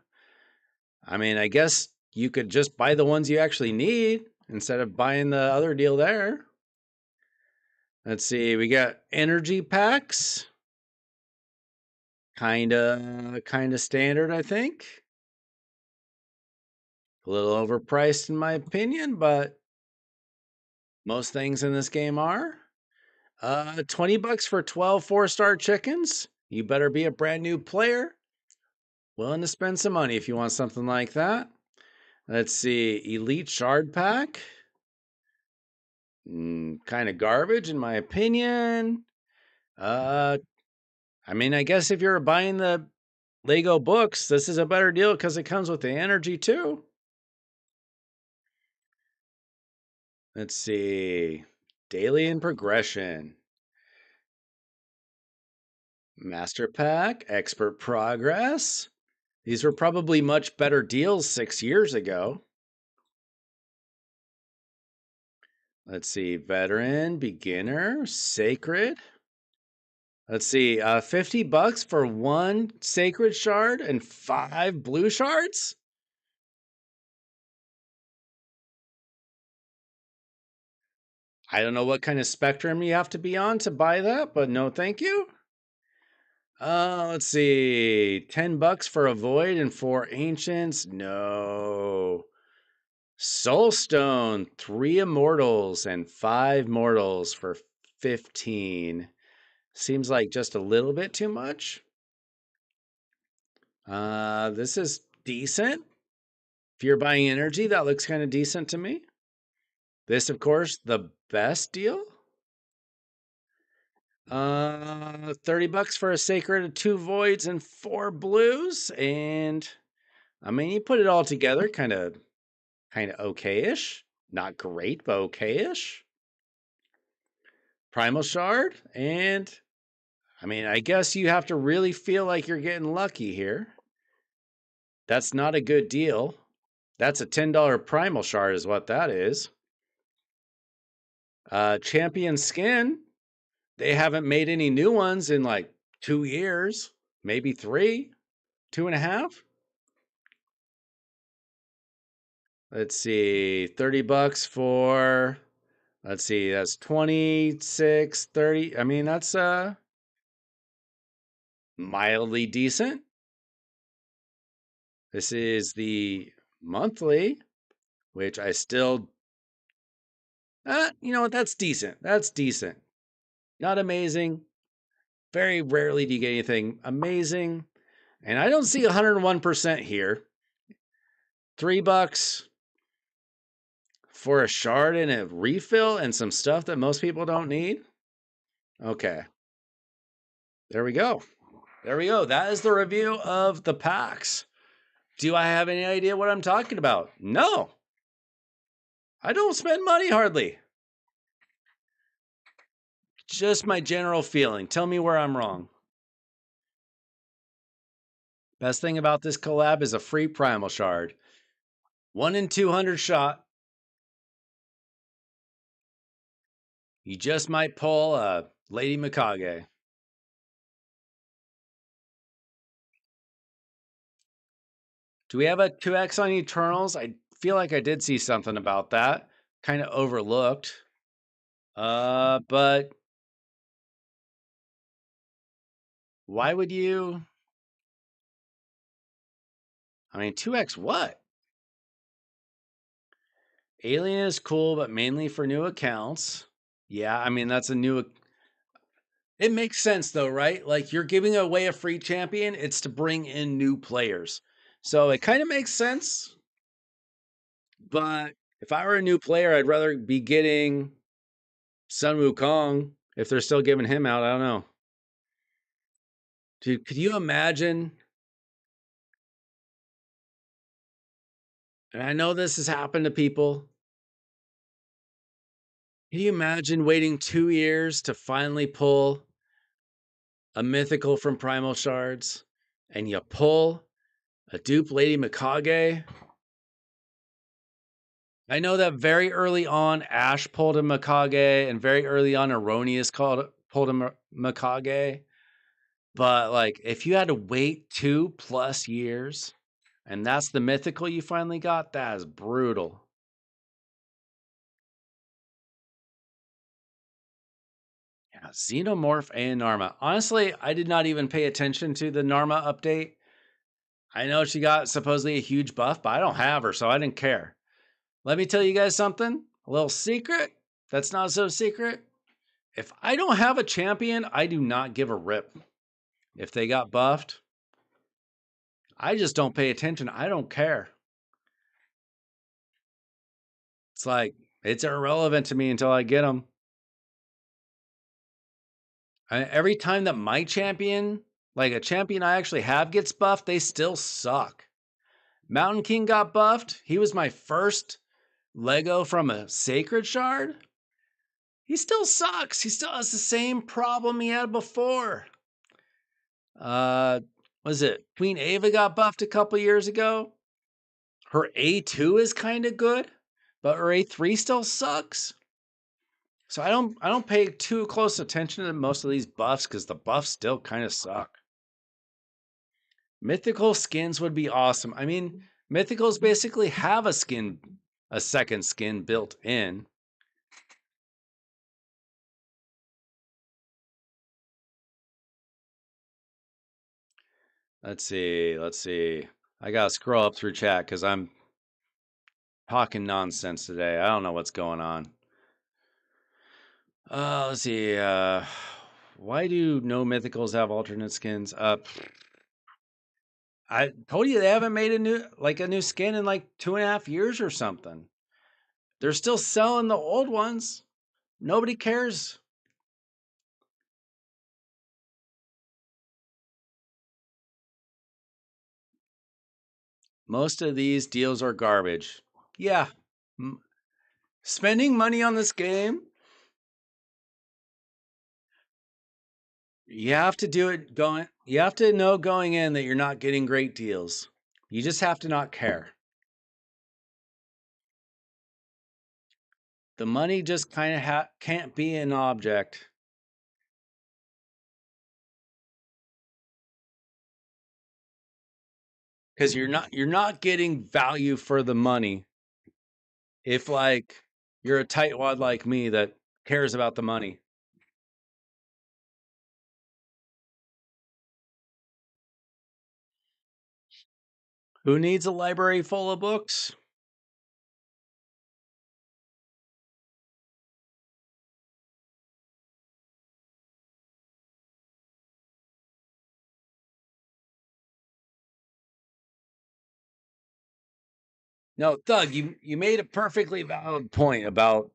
I mean, I guess you could just buy the ones you actually need instead of buying the other deal there. Let's see, we got energy packs. Kinda standard, I think. A little overpriced in my opinion, but most things in this game are. 20 bucks for 12 4-star chickens. You better be a brand new player. Willing to spend some money if you want something like that. Let's see, Elite Shard Pack. Kind of garbage in my opinion. I mean, I guess if you're buying the Lego books, this is a better deal because it comes with the energy too. Let's see. Daily in Progression. Master Pack, Expert Progress. These were probably much better deals 6 years ago. Let's see. Veteran, Beginner, Sacred. Let's see, 50 bucks for 1 sacred shard and 5 blue shards? I don't know what kind of spectrum you have to be on to buy that, but no thank you. Let's see, 10 bucks for a void and 4 ancients? No. Soulstone, 3 immortals and 5 mortals for 15. Seems like just a little bit too much. This is decent. If you're buying energy, that looks kind of decent to me. This, of course, the best deal. 30 bucks for a sacred, 2 voids and 4 blues. And I mean, you put it all together, kind of okay-ish. Not great, but okay-ish. Primal Shard, and I mean, I guess you have to really feel like you're getting lucky here. That's not a good deal. That's a $10 Primal Shard is what that is. Champion Skin. They haven't made any new ones in like 2 years, maybe 3, 2.5. Let's see, 30 bucks for, let's see, that's 26, 30. I mean, that's mildly decent. This is the monthly, which I still, you know what, that's decent. That's decent. Not amazing. Very rarely do you get anything amazing. And I don't see 101% here. $3 for a shard and a refill and some stuff that most people don't need. Okay. There we go. There we go. That is the review of the packs. Do I have any idea what I'm talking about? No. I don't spend money hardly. Just my general feeling. Tell me where I'm wrong. Best thing about this collab is a free primal shard. 1 in 200 shot. You just might pull a Lady Mikage. Do we have a 2x on Eternals? I feel like I did see something about that. Kind of overlooked. But why would you? I mean, 2x what? Alien is cool, but mainly for new accounts. Yeah, I mean, that's a new. It makes sense though, right? Like you're giving away a free champion, it's to bring in new players. So it kind of makes sense. But if I were a new player, I'd rather be getting Sun Wukong if they're still giving him out. I don't know. Dude, could you imagine? And I know this has happened to people. Can you imagine waiting 2 years to finally pull a mythical from Primal Shards and you pull a dupe Lady Mikage? I know that very early on, Ash pulled a Mikage, and very early on, Erroneous pulled a Mikage. But like, if you had to wait 2+ years, and that's the mythical you finally got, that is brutal. Yeah, Xenomorph and Narma. Honestly, I did not even pay attention to the Narma update. I know she got supposedly a huge buff, but I don't have her, so I didn't care. Let me tell you guys something. A little secret that's not so secret. If I don't have a champion, I do not give a rip. If they got buffed, I just don't pay attention. I don't care. It's like, it's irrelevant to me until I get them. Every time that my champion, like a champion I actually have, gets buffed, they still suck. Mountain King got buffed. He was my first Lego from a Sacred Shard. He still sucks. He still has the same problem he had before. Was it Queen Ava got buffed a couple years ago? Her A2 is kind of good, but her A3 still sucks. So I don't pay too close attention to most of these buffs because the buffs still kind of suck. Mythical skins would be awesome. I mean, mythicals basically have a second skin built in. Let's see. I gotta scroll up through chat because I'm talking nonsense today. I don't know what's going on. Let's see. Why do no mythicals have alternate skins? I told you they haven't made a new skin in like 2.5 years or something. They're still selling the old ones. Nobody cares. Most of these deals are garbage. Yeah. Spending money on this game, you have to you have to know going in that you're not getting great deals. You just have to not care. The money just kind of can't be an object. Because you're not getting value for the money. If like you're a tightwad like me that cares about the money. Who needs a library full of books? No, Thug, you made a perfectly valid point about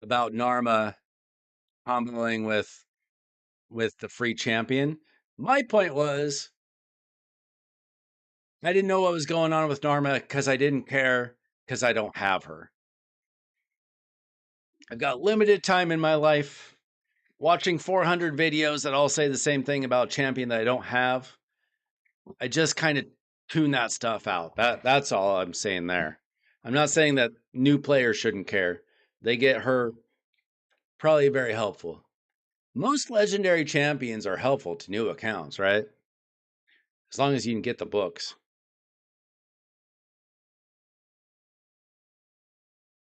Narma comboing with the free champion. My point was I didn't know what was going on with Narma because I didn't care because I don't have her. I've got limited time in my life watching 400 videos that all say the same thing about champion that I don't have. I just kind of tune that stuff out. That's all I'm saying there. I'm not saying that new players shouldn't care. They get her probably very helpful. Most legendary champions are helpful to new accounts, right? As long as you can get the books.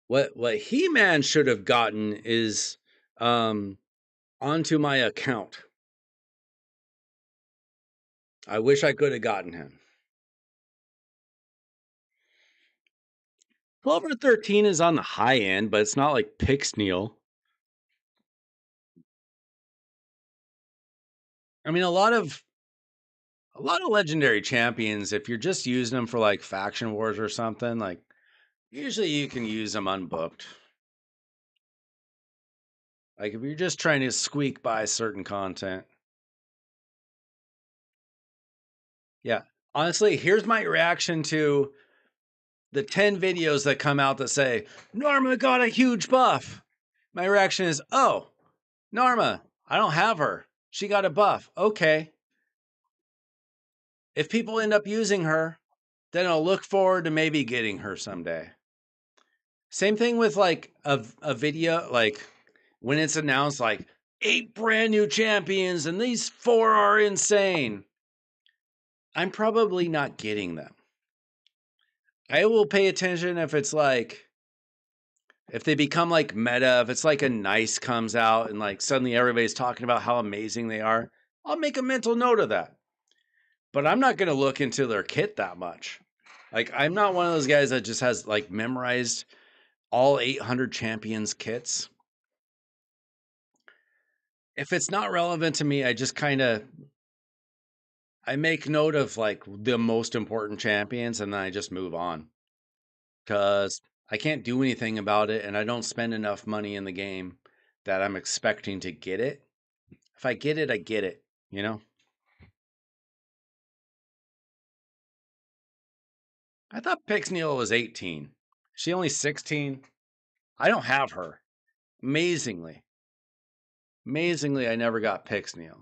What He-Man should have gotten is um onto my account. I wish I could have gotten him. 12 or 13 is on the high end, but it's not like Pixneal. I mean, a lot of legendary champions, if you're just using them for like faction wars or something, like usually you can use them unbooked. Like if you're just trying to squeak by certain content. Yeah. Honestly, here's my reaction to the 10 videos that come out that say, Norma got a huge buff. My reaction is, oh, Norma, I don't have her. She got a buff. Okay. If people end up using her, then I'll look forward to maybe getting her someday. Same thing with like a video, like when it's announced like 8 brand new champions and these 4 are insane. I'm probably not getting them. I will pay attention if it's like, if they become like meta, if it's like a nice comes out and like suddenly everybody's talking about how amazing they are, I'll make a mental note of that. But I'm not going to look into their kit that much. Like, I'm not one of those guys that just has like memorized all 800 champions kits. If it's not relevant to me, I just kind of I make note of like the most important champions and then I just move on. Cuz I can't do anything about it and I don't spend enough money in the game that I'm expecting to get it. If I get it, I get it, you know? I thought Pixneal was 18. She only 16. I don't have her. Amazingly. Amazingly, I never got Pixneal.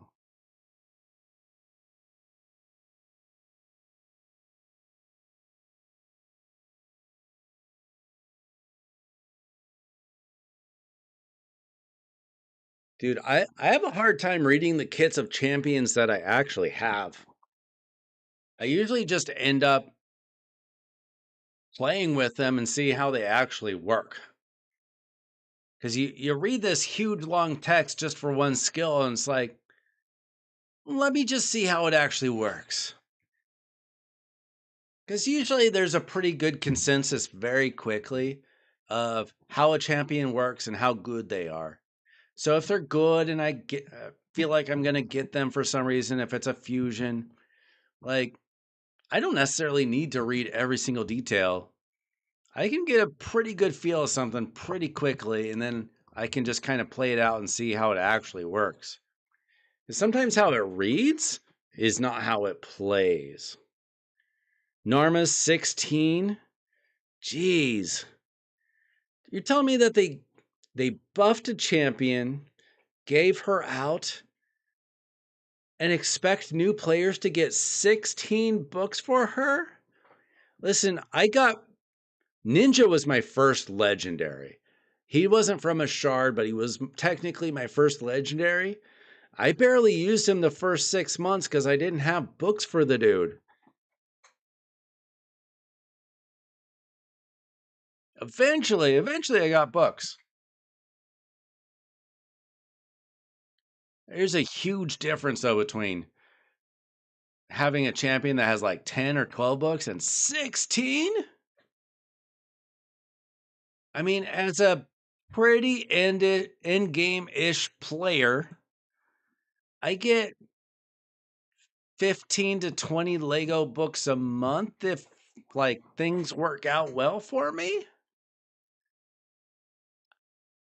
Dude, I have a hard time reading the kits of champions that I actually have. I usually just end up playing with them and see how they actually work. Because you read this huge long text just for one skill, and it's like, let me just see how it actually works. Because usually there's a pretty good consensus very quickly of how a champion works and how good they are. So if they're good and I feel like I'm gonna get them for some reason, if it's a fusion, like I don't necessarily need to read every single detail. I can get a pretty good feel of something pretty quickly, and then I can just kind of play it out and see how it actually works. And sometimes how it reads is not how it plays. Narma's 16. Jeez. You're telling me that they buffed a champion, gave her out, and expect new players to get 16 books for her? Listen, Ninja was my first legendary. He wasn't from a shard, but he was technically my first legendary. I barely used him the first 6 months because I didn't have books for the dude. Eventually I got books. There's a huge difference though between having a champion that has like 10 or 12 books and 16. I mean, as a pretty end game ish player, I get 15 to 20 Lego books a month if like things work out well for me.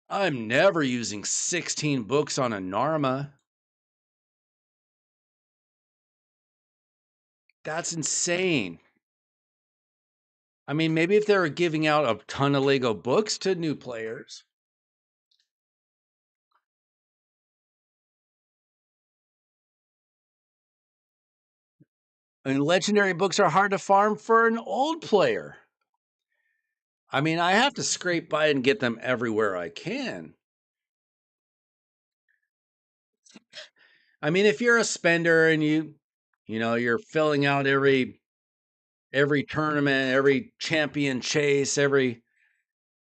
I'm never using 16 books on a Narma. That's insane. I mean, maybe if they were giving out a ton of Lego books to new players. I mean, legendary books are hard to farm for an old player. I mean, I have to scrape by and get them everywhere I can. I mean, if you're a spender and you're filling out every tournament, every champion chase, every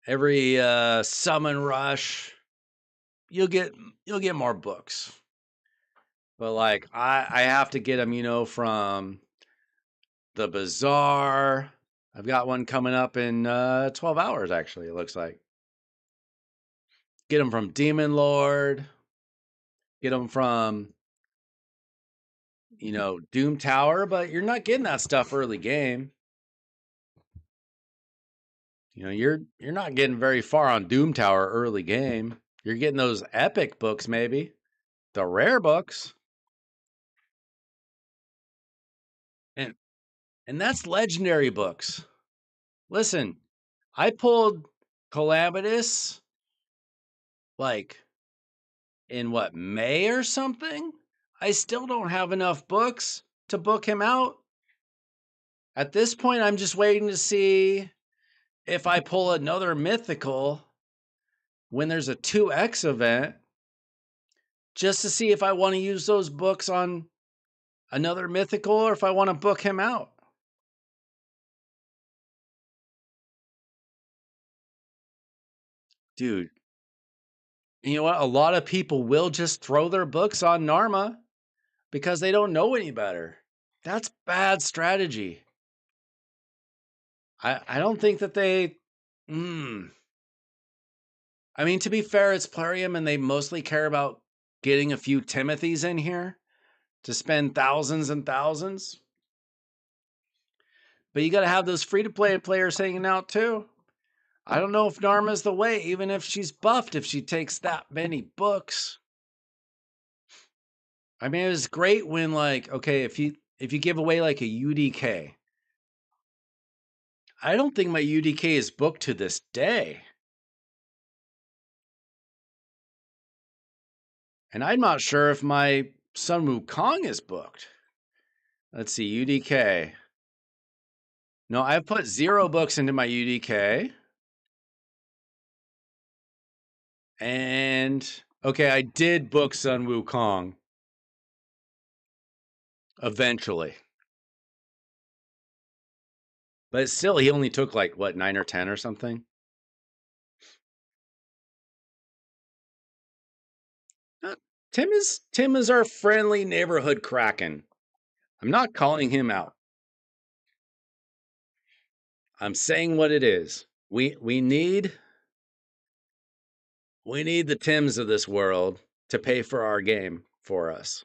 every summon rush, you'll get more books. But like I have to get them, from the bazaar. I've got one coming up in 12 hours, actually, it looks like. Get them from Demon Lord. Get them from, Doom Tower, but you're not getting that stuff early game. You're not getting very far on Doom Tower early game. You're getting those epic books, maybe. The rare books. And that's legendary books. Listen, I pulled Calamitous like in what, May or something? I still don't have enough books to book him out. At this point, I'm just waiting to see if I pull another mythical when there's a 2X event, just to see if I want to use those books on another mythical or if I want to book him out. Dude, you know what? A lot of people will just throw their books on Narma because they don't know any better. That's bad strategy. I don't think that they. I mean, to be fair, it's Plarium and they mostly care about getting a few Timothys in here to spend thousands and thousands. But you got to have those free-to-play players hanging out too. I don't know if Narma's the way, even if she's buffed, if she takes that many books. I mean, it was great when, like, okay, if you give away like a UDK, I don't think my UDK is booked to this day. And I'm not sure if my Sun Wukong is booked. Let's see, UDK. No, I've put 0 books into my UDK. And, okay, I did book Sun Wukong. Eventually. But still, he only took like, what, 9 or 10 or something? Tim is our friendly neighborhood Kraken. I'm not calling him out. I'm saying what it is. We need the Tims of this world to pay for our game for us.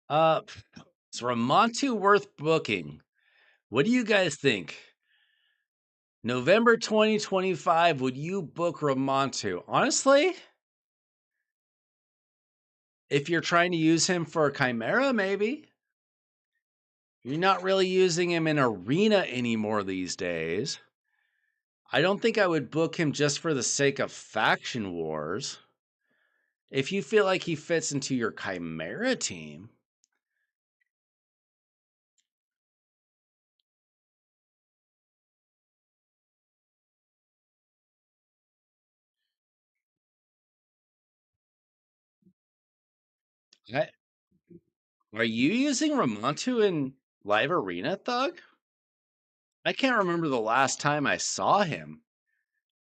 Is Ramontu worth booking? What do you guys think? November 2025, would you book Ramontu? Honestly, if you're trying to use him for a Chimera, maybe. You're not really using him in Arena anymore these days. I don't think I would book him just for the sake of faction wars. If you feel like he fits into your Chimera team. Are you using Ramontu in Live Arena, Thug? I can't remember the last time I saw him.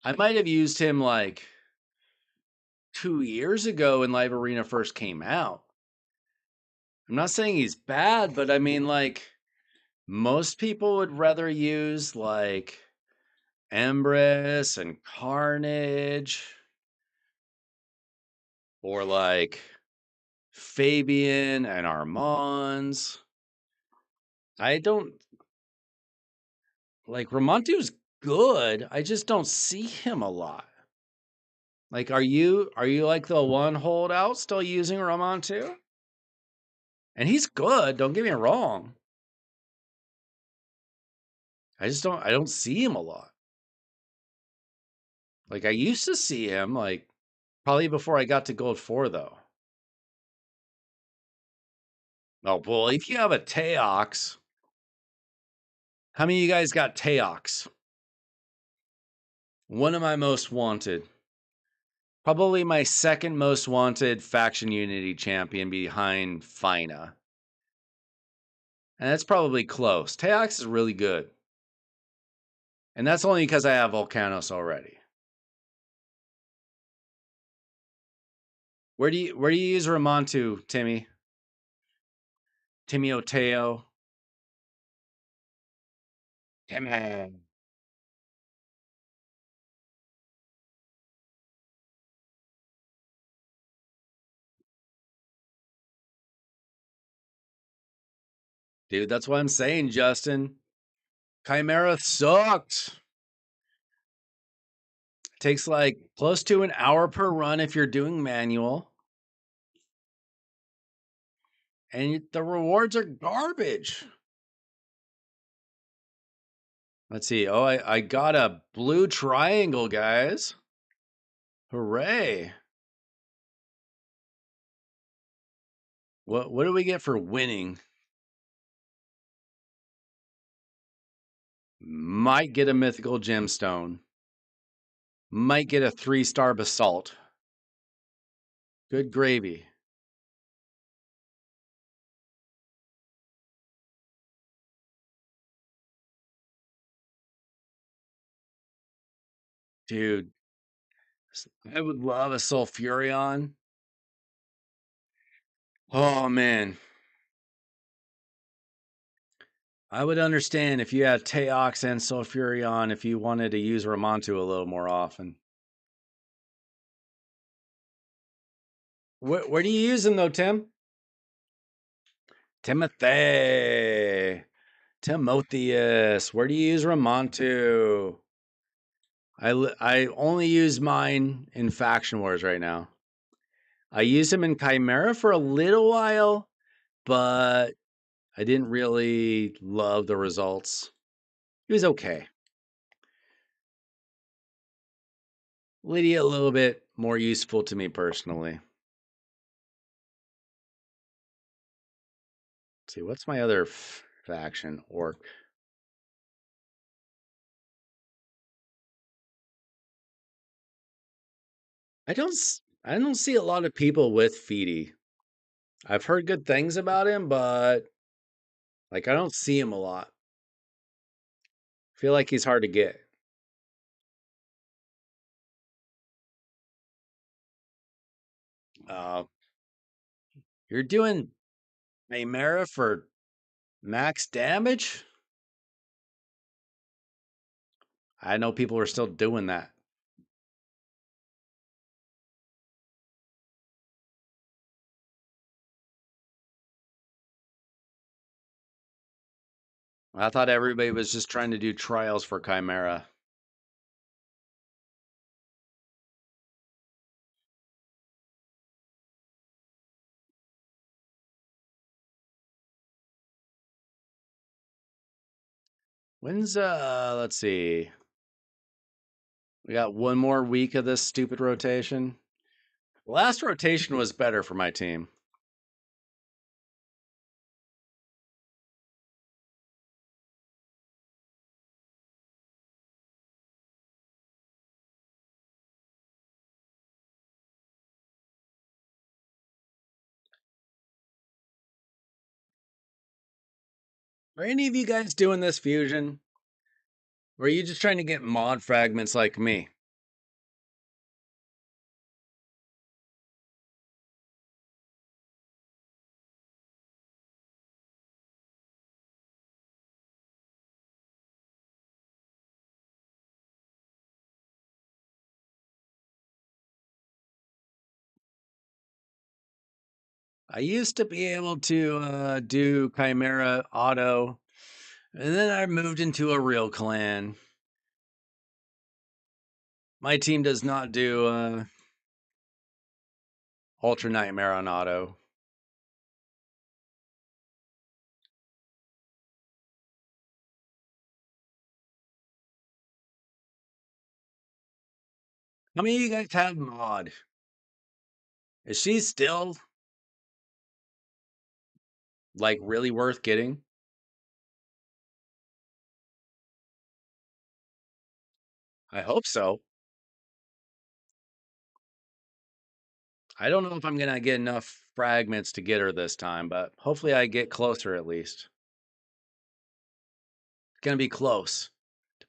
I might have used him like 2 years ago when Live Arena first came out. I'm not saying he's bad, but I mean, like, most people would rather use like Empress and Carnage or like Fabian and Armands. I don't like Ramontu's good. I just don't see him a lot. Like, are you like the one holdout still using Ramontu? And he's good, don't get me wrong. I don't see him a lot. Like I used to see him like probably before I got to Gold 4 though. Oh, well, if you have a Teox, how many of you guys got Teox? One of my most wanted. Probably my second most wanted faction unity champion behind Fina. And that's probably close. Teox is really good. And that's only because I have Volcanos already. Where do you use Ramontu, Timmy? Timmy Oteo. Timmy. Dude, that's what I'm saying, Justin. Chimera sucks. It takes like close to an hour per run if you're doing manual. And the rewards are garbage. Let's see. Oh, I got a blue triangle, guys. Hooray. What do we get for winning? Might get a mythical gemstone. Might get a 3-star basalt. Good gravy. Dude, I would love a Sulfurion. Oh, man. I would understand if you had Teox and Sulfurion if you wanted to use Ramontu a little more often. Where do you use them, though, Tim? Timothy. Timotheus. Where do you use Ramontu? I only use mine in Faction Wars right now. I used him in Chimera for a little while, but I didn't really love the results. He was okay. Lydia a little bit more useful to me personally. Let's see, what's my other faction? Orc. I don't I don't see a lot of people with Feedy. I've heard good things about him, but like I don't see him a lot. I feel like he's hard to get. Uh, you're doing Chimera for max damage? I know people are still doing that. I thought everybody was just trying to do trials for Chimera. When's let's see. We got one more week of this stupid rotation. Last rotation was better for my team. Are any of you guys doing this fusion? Or are you just trying to get mod fragments like me? I used to be able to do Chimera auto, and then I moved into a real clan. My team does not do Ultra Nightmare on auto. How many of you guys have mod? Is she still like really worth getting? I hope so. I don't know if I'm gonna get enough fragments to get her this time, but hopefully I get closer at least. It's gonna be close.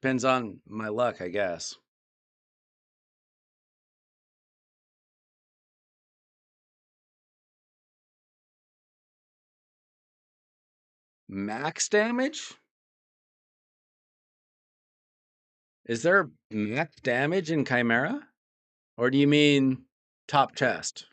Depends on my luck, I guess. Max damage? Is there max damage in Chimera? Or do you mean top chest?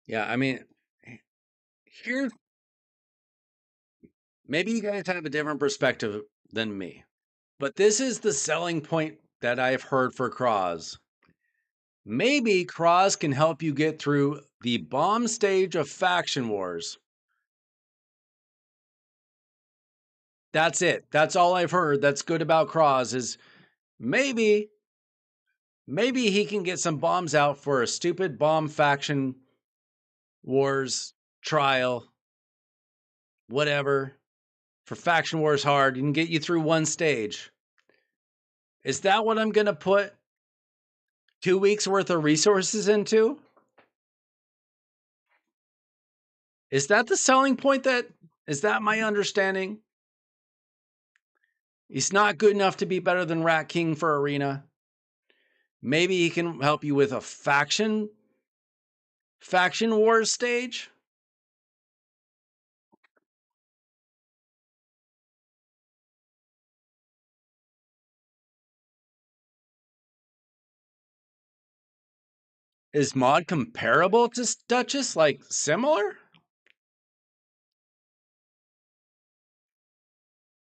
Yeah, I mean, here, maybe you guys have a different perspective than me, but this is the selling point that I've heard for Cross. Maybe Cross can help you get through the bomb stage of faction wars. That's it. That's all I've heard that's good about Cross is maybe he can get some bombs out for a stupid bomb faction wars trial, whatever. For faction wars hard, he can get you through one stage. Is that what I'm going to put 2 weeks worth of resources into? Is that the selling point? Is that my understanding? He's not good enough to be better than Rat King for Arena. Maybe he can help you with a faction wars stage. Is Mod comparable to Duchess? Like similar?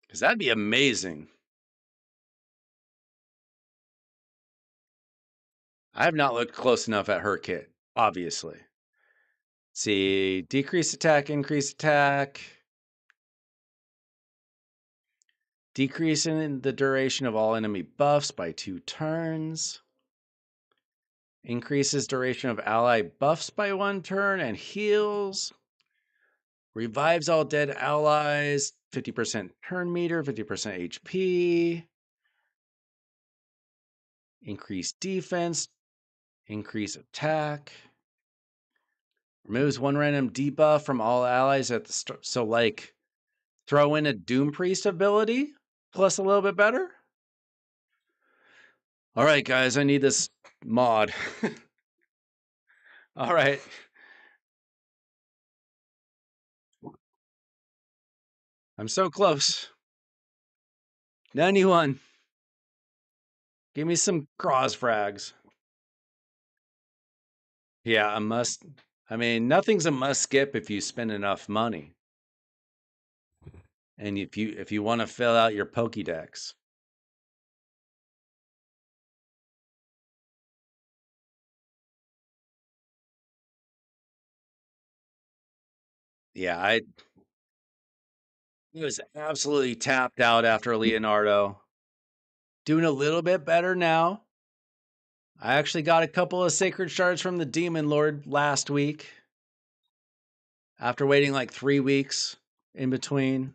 Because that'd be amazing. I have not looked close enough at her kit, obviously. Let's see, decrease attack, increase attack. Decreasing the duration of all enemy buffs by 2 turns. Increases duration of ally buffs by 1 turn and heals. Revives all dead allies. 50% turn meter, 50% HP. Increase defense. Increase attack. Removes 1 random debuff from all allies at the start. So, like, throw in a Doom Priest ability plus a little bit better. All right, guys, I need this mod. All right. I'm so close. 91. Give me some cross frags. Yeah, a must. I mean, nothing's a must skip if you spend enough money. And if you want to fill out your Pokédex. Yeah, I was absolutely tapped out after Leonardo. Doing a little bit better now. I actually got a couple of sacred shards from the Demon Lord last week. After waiting like 3 weeks in between.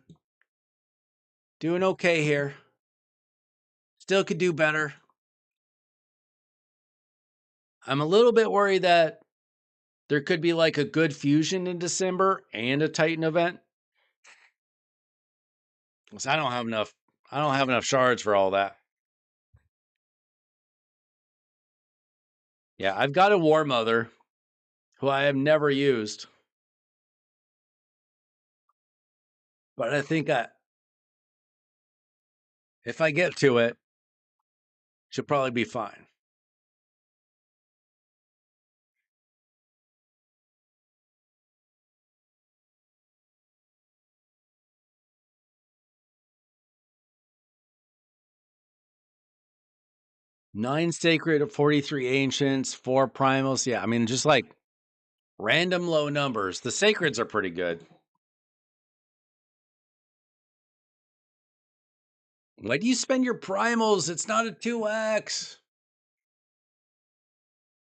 Doing okay here. Still could do better. I'm a little bit worried that there could be like a good fusion in December and a Titan event. Because I don't have enough shards for all that. Yeah, I've got a War Mother who I have never used. But I think if I get to it, she'll probably be fine. Nine sacred, 43 ancients, 4 primals. Yeah, I mean, just like random low numbers. The sacreds are pretty good. Why do you spend your primals? It's not a 2x.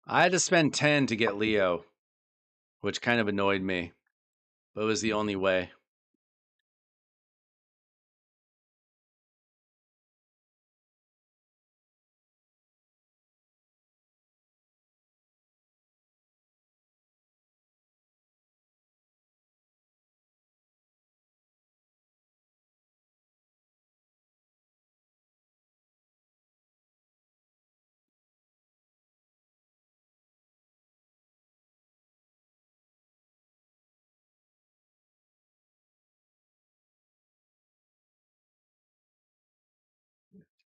I had to spend 10 to get Leo, which kind of annoyed me, but it was the only way.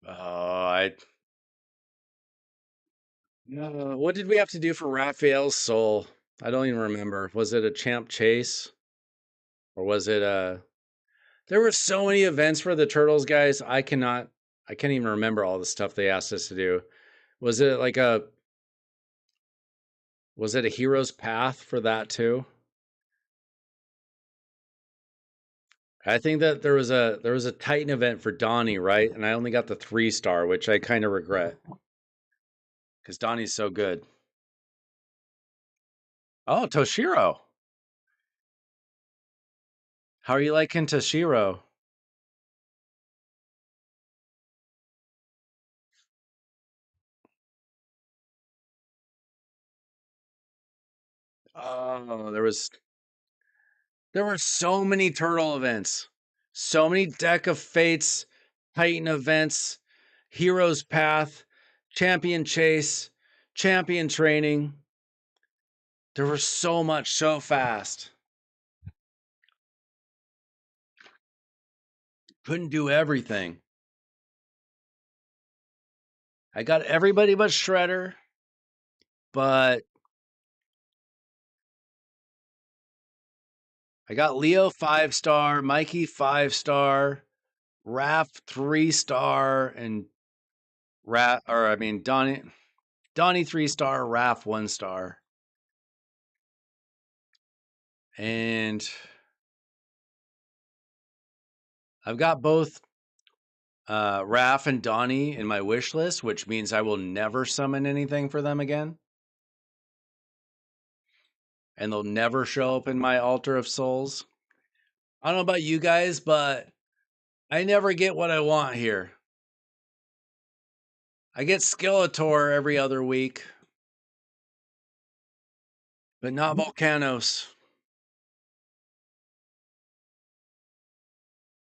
I what did we have to do for Raphael's soul? I don't even remember. Was it a champ chase or was it a? There were so many events for the Turtles, guys. I can't even remember all the stuff they asked us to do. Was it like a? Was it a hero's path for that too? I think that there was a Titan event for Donnie, right? And I only got the 3-star, which I kind of regret because Donnie's so good. Oh, Toshiro. How are you liking Toshiro? Oh, there were so many turtle events, so many deck of fates, Titan events, hero's path, champion chase, champion training. There was so much so fast. Couldn't do everything. I got everybody but Shredder, but I got Leo 5-star, Mikey 5-star, Raph 3-star, and Donnie 3-star, Raph 1-star. And I've got both Raph and Donnie in my wish list, which means I will never summon anything for them again. And they'll never show up in my altar of souls. I don't know about you guys, but I never get what I want here. I get Skeletor every other week, but not Volcanos.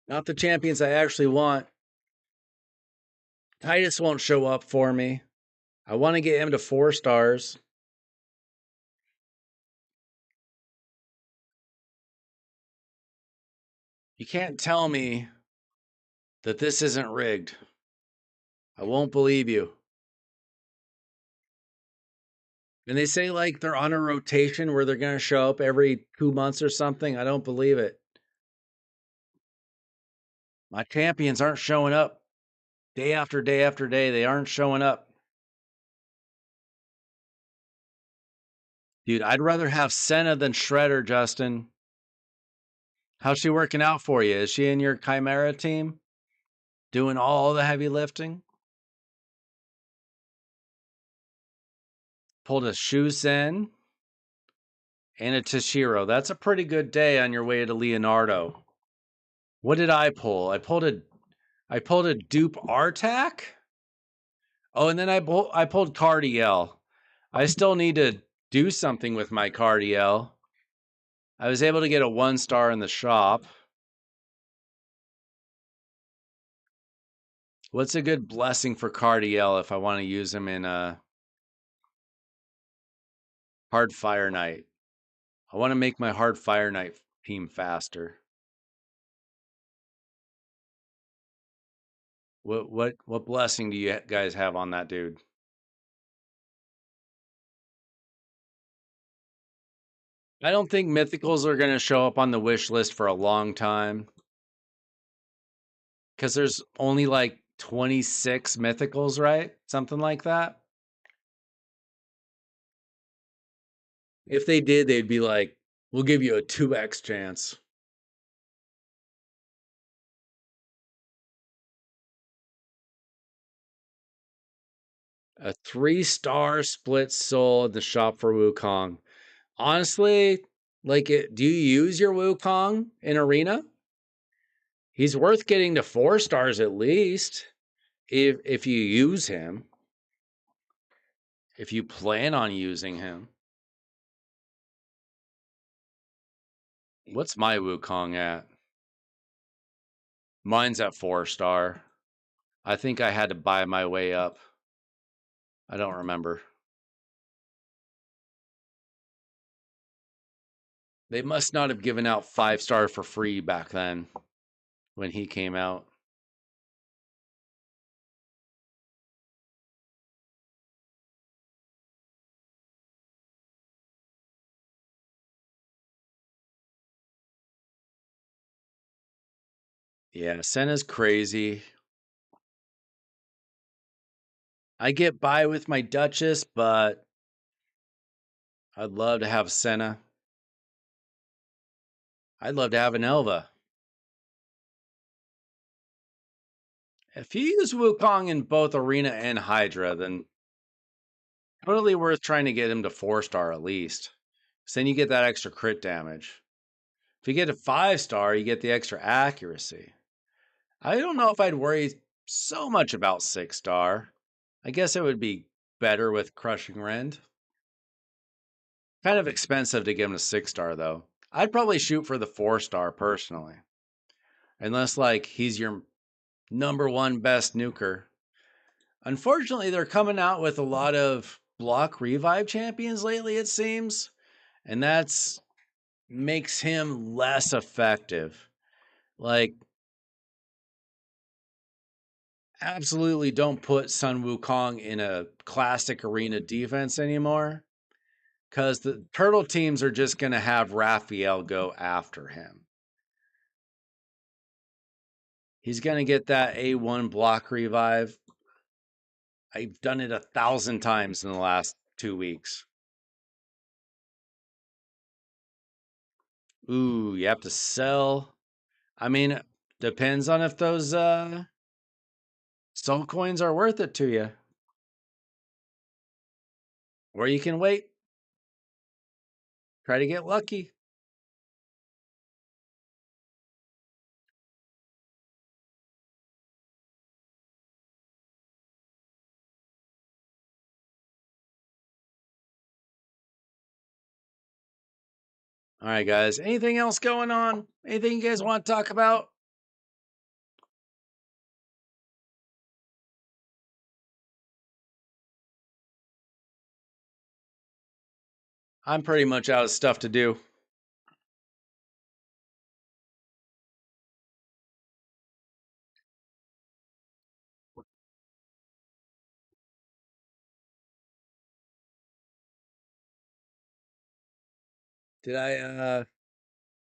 Not the champions I actually want. Titus won't show up for me. I want to get him to 4 stars. You can't tell me that this isn't rigged. I won't believe you. And they say like they're on a rotation where they're going to show up every 2 months or something. I don't believe it. My champions aren't showing up day after day after day. They aren't showing up. Dude, I'd rather have Senna than Shredder, Justin. How's she working out for you? Is she in your Chimera team? Doing all the heavy lifting? Pulled a Shusen and a Toshiro. That's a pretty good day on your way to Leonardo. What did I pull? I pulled a dupe Artak. Oh, and then I pulled Cardiel. I still need to do something with my Cardiel. I was able to get a 1-star in the shop. What's a good blessing for Cardiel if I want to use him in a Hard Fire Knight? I want to make my Hard Fire Knight team faster. What blessing do you guys have on that dude? I don't think mythicals are going to show up on the wish list for a long time because there's only like 26 mythicals, right? Something like that. If they did, they'd be like, we'll give you a 2x chance. A 3-star split soul in the shop for Wukong. Honestly, do you use your Wukong in Arena? He's worth getting to 4 stars at least if you use him. If you plan on using him. What's my Wukong at? Mine's at 4-star. I think I had to buy my way up. I don't remember. They must not have given out 5-star for free back then when he came out. Yeah, Senna's crazy. I get by with my Duchess, but I'd love to have Senna. I'd love to have an Elva. If you use Wukong in both Arena and Hydra, then totally worth trying to get him to 4-star at least. 'Cause then you get that extra crit damage. If you get a 5-star, you get the extra accuracy. I don't know if I'd worry so much about 6-star. I guess it would be better with Crushing Rend. Kind of expensive to give him a 6-star though. I'd probably shoot for the 4-star personally. Unless like he's your number one best nuker. Unfortunately, they're coming out with a lot of block revive champions lately, it seems. And that's makes him less effective. Like, absolutely don't put Sun Wukong in a classic arena defense anymore. Because the turtle teams are just going to have Raphael go after him. He's going to get that A1 block revive. I've done it 1,000 times in the last 2 weeks. Ooh, you have to sell. I mean, depends on if those soul coins are worth it to you. Or you can wait. Try to get lucky. All right, guys. Anything else going on? Anything you guys want to talk about? I'm pretty much out of stuff to do. Did I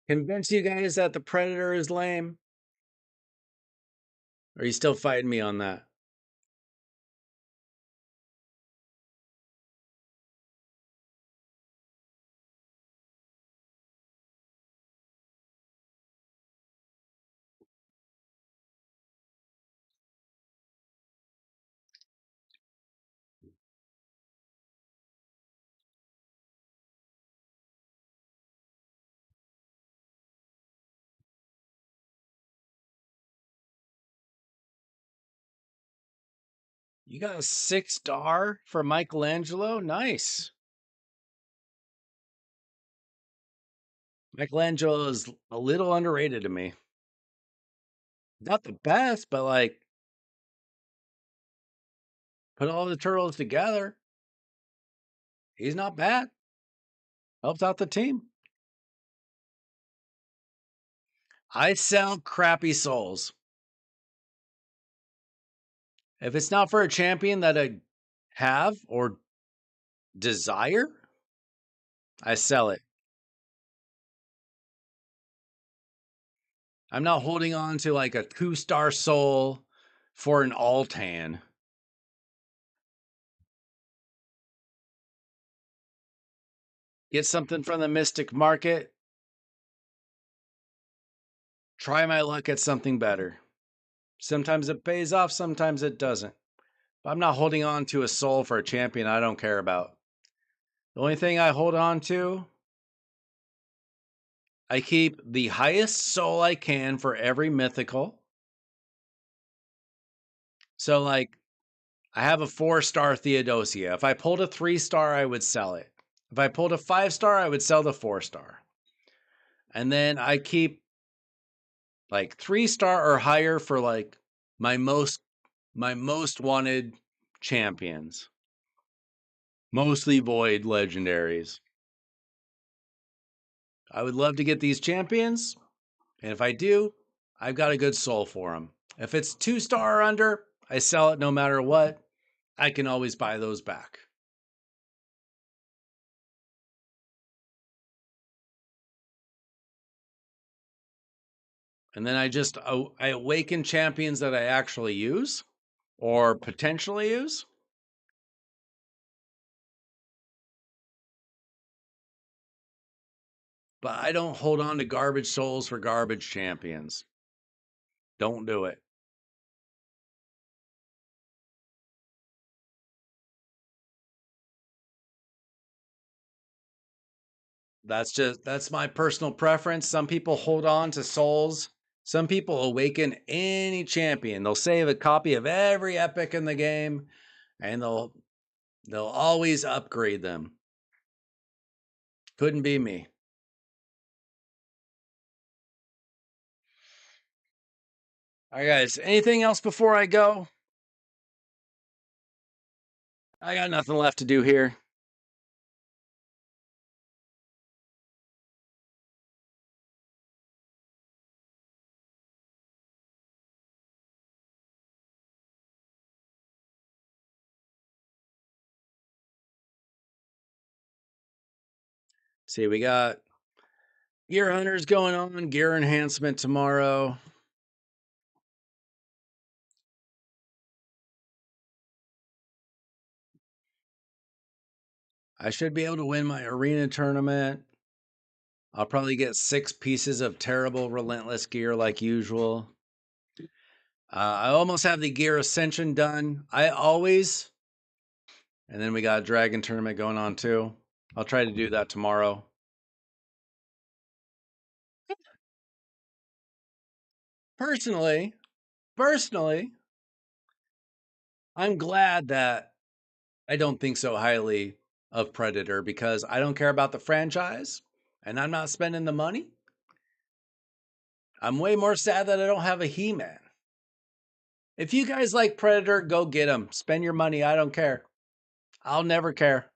convince you guys that the Predator is lame? Or are you still fighting me on that? You got a 6-star for Michelangelo? Nice. Michelangelo is a little underrated to me. Not the best, but like, put all the turtles together. He's not bad. Helps out the team. I sell crappy souls. If it's not for a champion that I have or desire, I sell it. I'm not holding on to like a 2-star soul for an Altan. Get something from the Mystic Market. Try my luck at something better. Sometimes it pays off, sometimes it doesn't. But I'm not holding on to a soul for a champion I don't care about. The only thing I hold on to, I keep the highest soul I can for every mythical. So, like, I have a 4-star Theodosia. If I pulled a 3-star, I would sell it. If I pulled a 5-star, I would sell the 4-star. And then I keep like 3-star or higher for like my most wanted champions. Mostly void legendaries. I would love to get these champions, and if I do, I've got a good soul for them. If it's 2-star or under, I sell it no matter what. I can always buy those back. And then I awaken champions that I actually use or potentially use. But I don't hold on to garbage souls for garbage champions. Don't do it. That's my personal preference. Some people hold on to souls. Some people awaken any champion. They'll save a copy of every epic in the game and they'll always upgrade them. Couldn't be me. All right, guys. Anything else before I go? I got nothing left to do here. See, we got gear hunters going on, gear enhancement tomorrow. I should be able to win my arena tournament. I'll probably get 6 pieces of terrible, relentless gear like usual. I almost have the gear ascension done. And then we got a dragon tournament going on too. I'll try to do that tomorrow. Personally, personally, I'm glad that I don't think so highly of Predator because I don't care about the franchise and I'm not spending the money. I'm way more sad that I don't have a He-Man. If you guys like Predator, go get him. Spend your money. I don't care. I'll never care.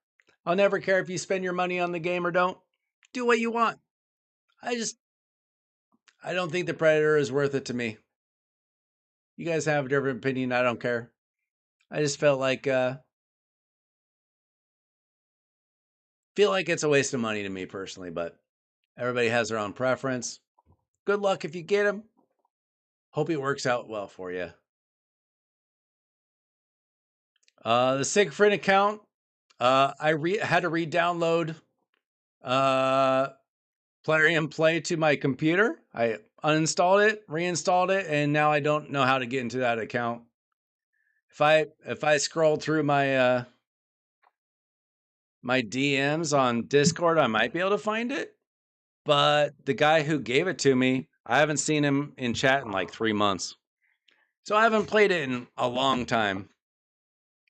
I'll never care if you spend your money on the game or don't. Do what you want. I don't think the Predator is worth it to me. You guys have a different opinion. I don't care. I just feel like it's a waste of money to me personally, but everybody has their own preference. Good luck if you get him. Hope it works out well for you. The Siegfried account, had to re-download Plarium Play to my computer. I uninstalled it, reinstalled it, and now I don't know how to get into that account. If I scroll through my my DMs on Discord, I might be able to find it. But the guy who gave it to me, I haven't seen him in chat in like 3 months. So I haven't played it in a long time.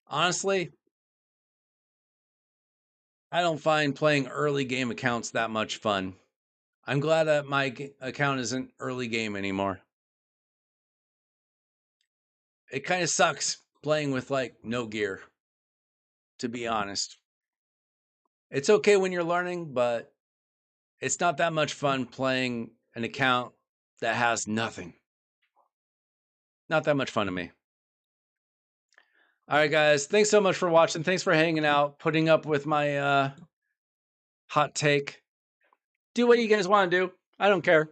Honestly, I don't find playing early game accounts that much fun. I'm glad that my account isn't early game anymore. It kind of sucks playing with like no gear, to be honest. It's okay when you're learning, but it's not that much fun playing an account that has nothing. Not that much fun to me. All right, guys. Thanks so much for watching. Thanks for hanging out, putting up with my hot take. Do what you guys want to do. I don't care.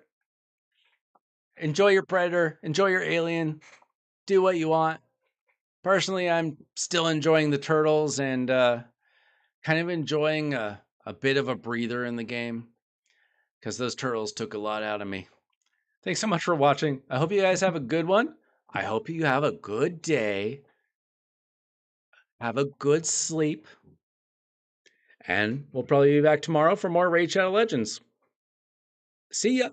Enjoy your Predator. Enjoy your Alien. Do what you want. Personally, I'm still enjoying the Turtles and kind of enjoying a bit of a breather in the game because those Turtles took a lot out of me. Thanks so much for watching. I hope you guys have a good one. I hope you have a good day. Have a good sleep. And we'll probably be back tomorrow for more Raid Shadow Legends. See ya.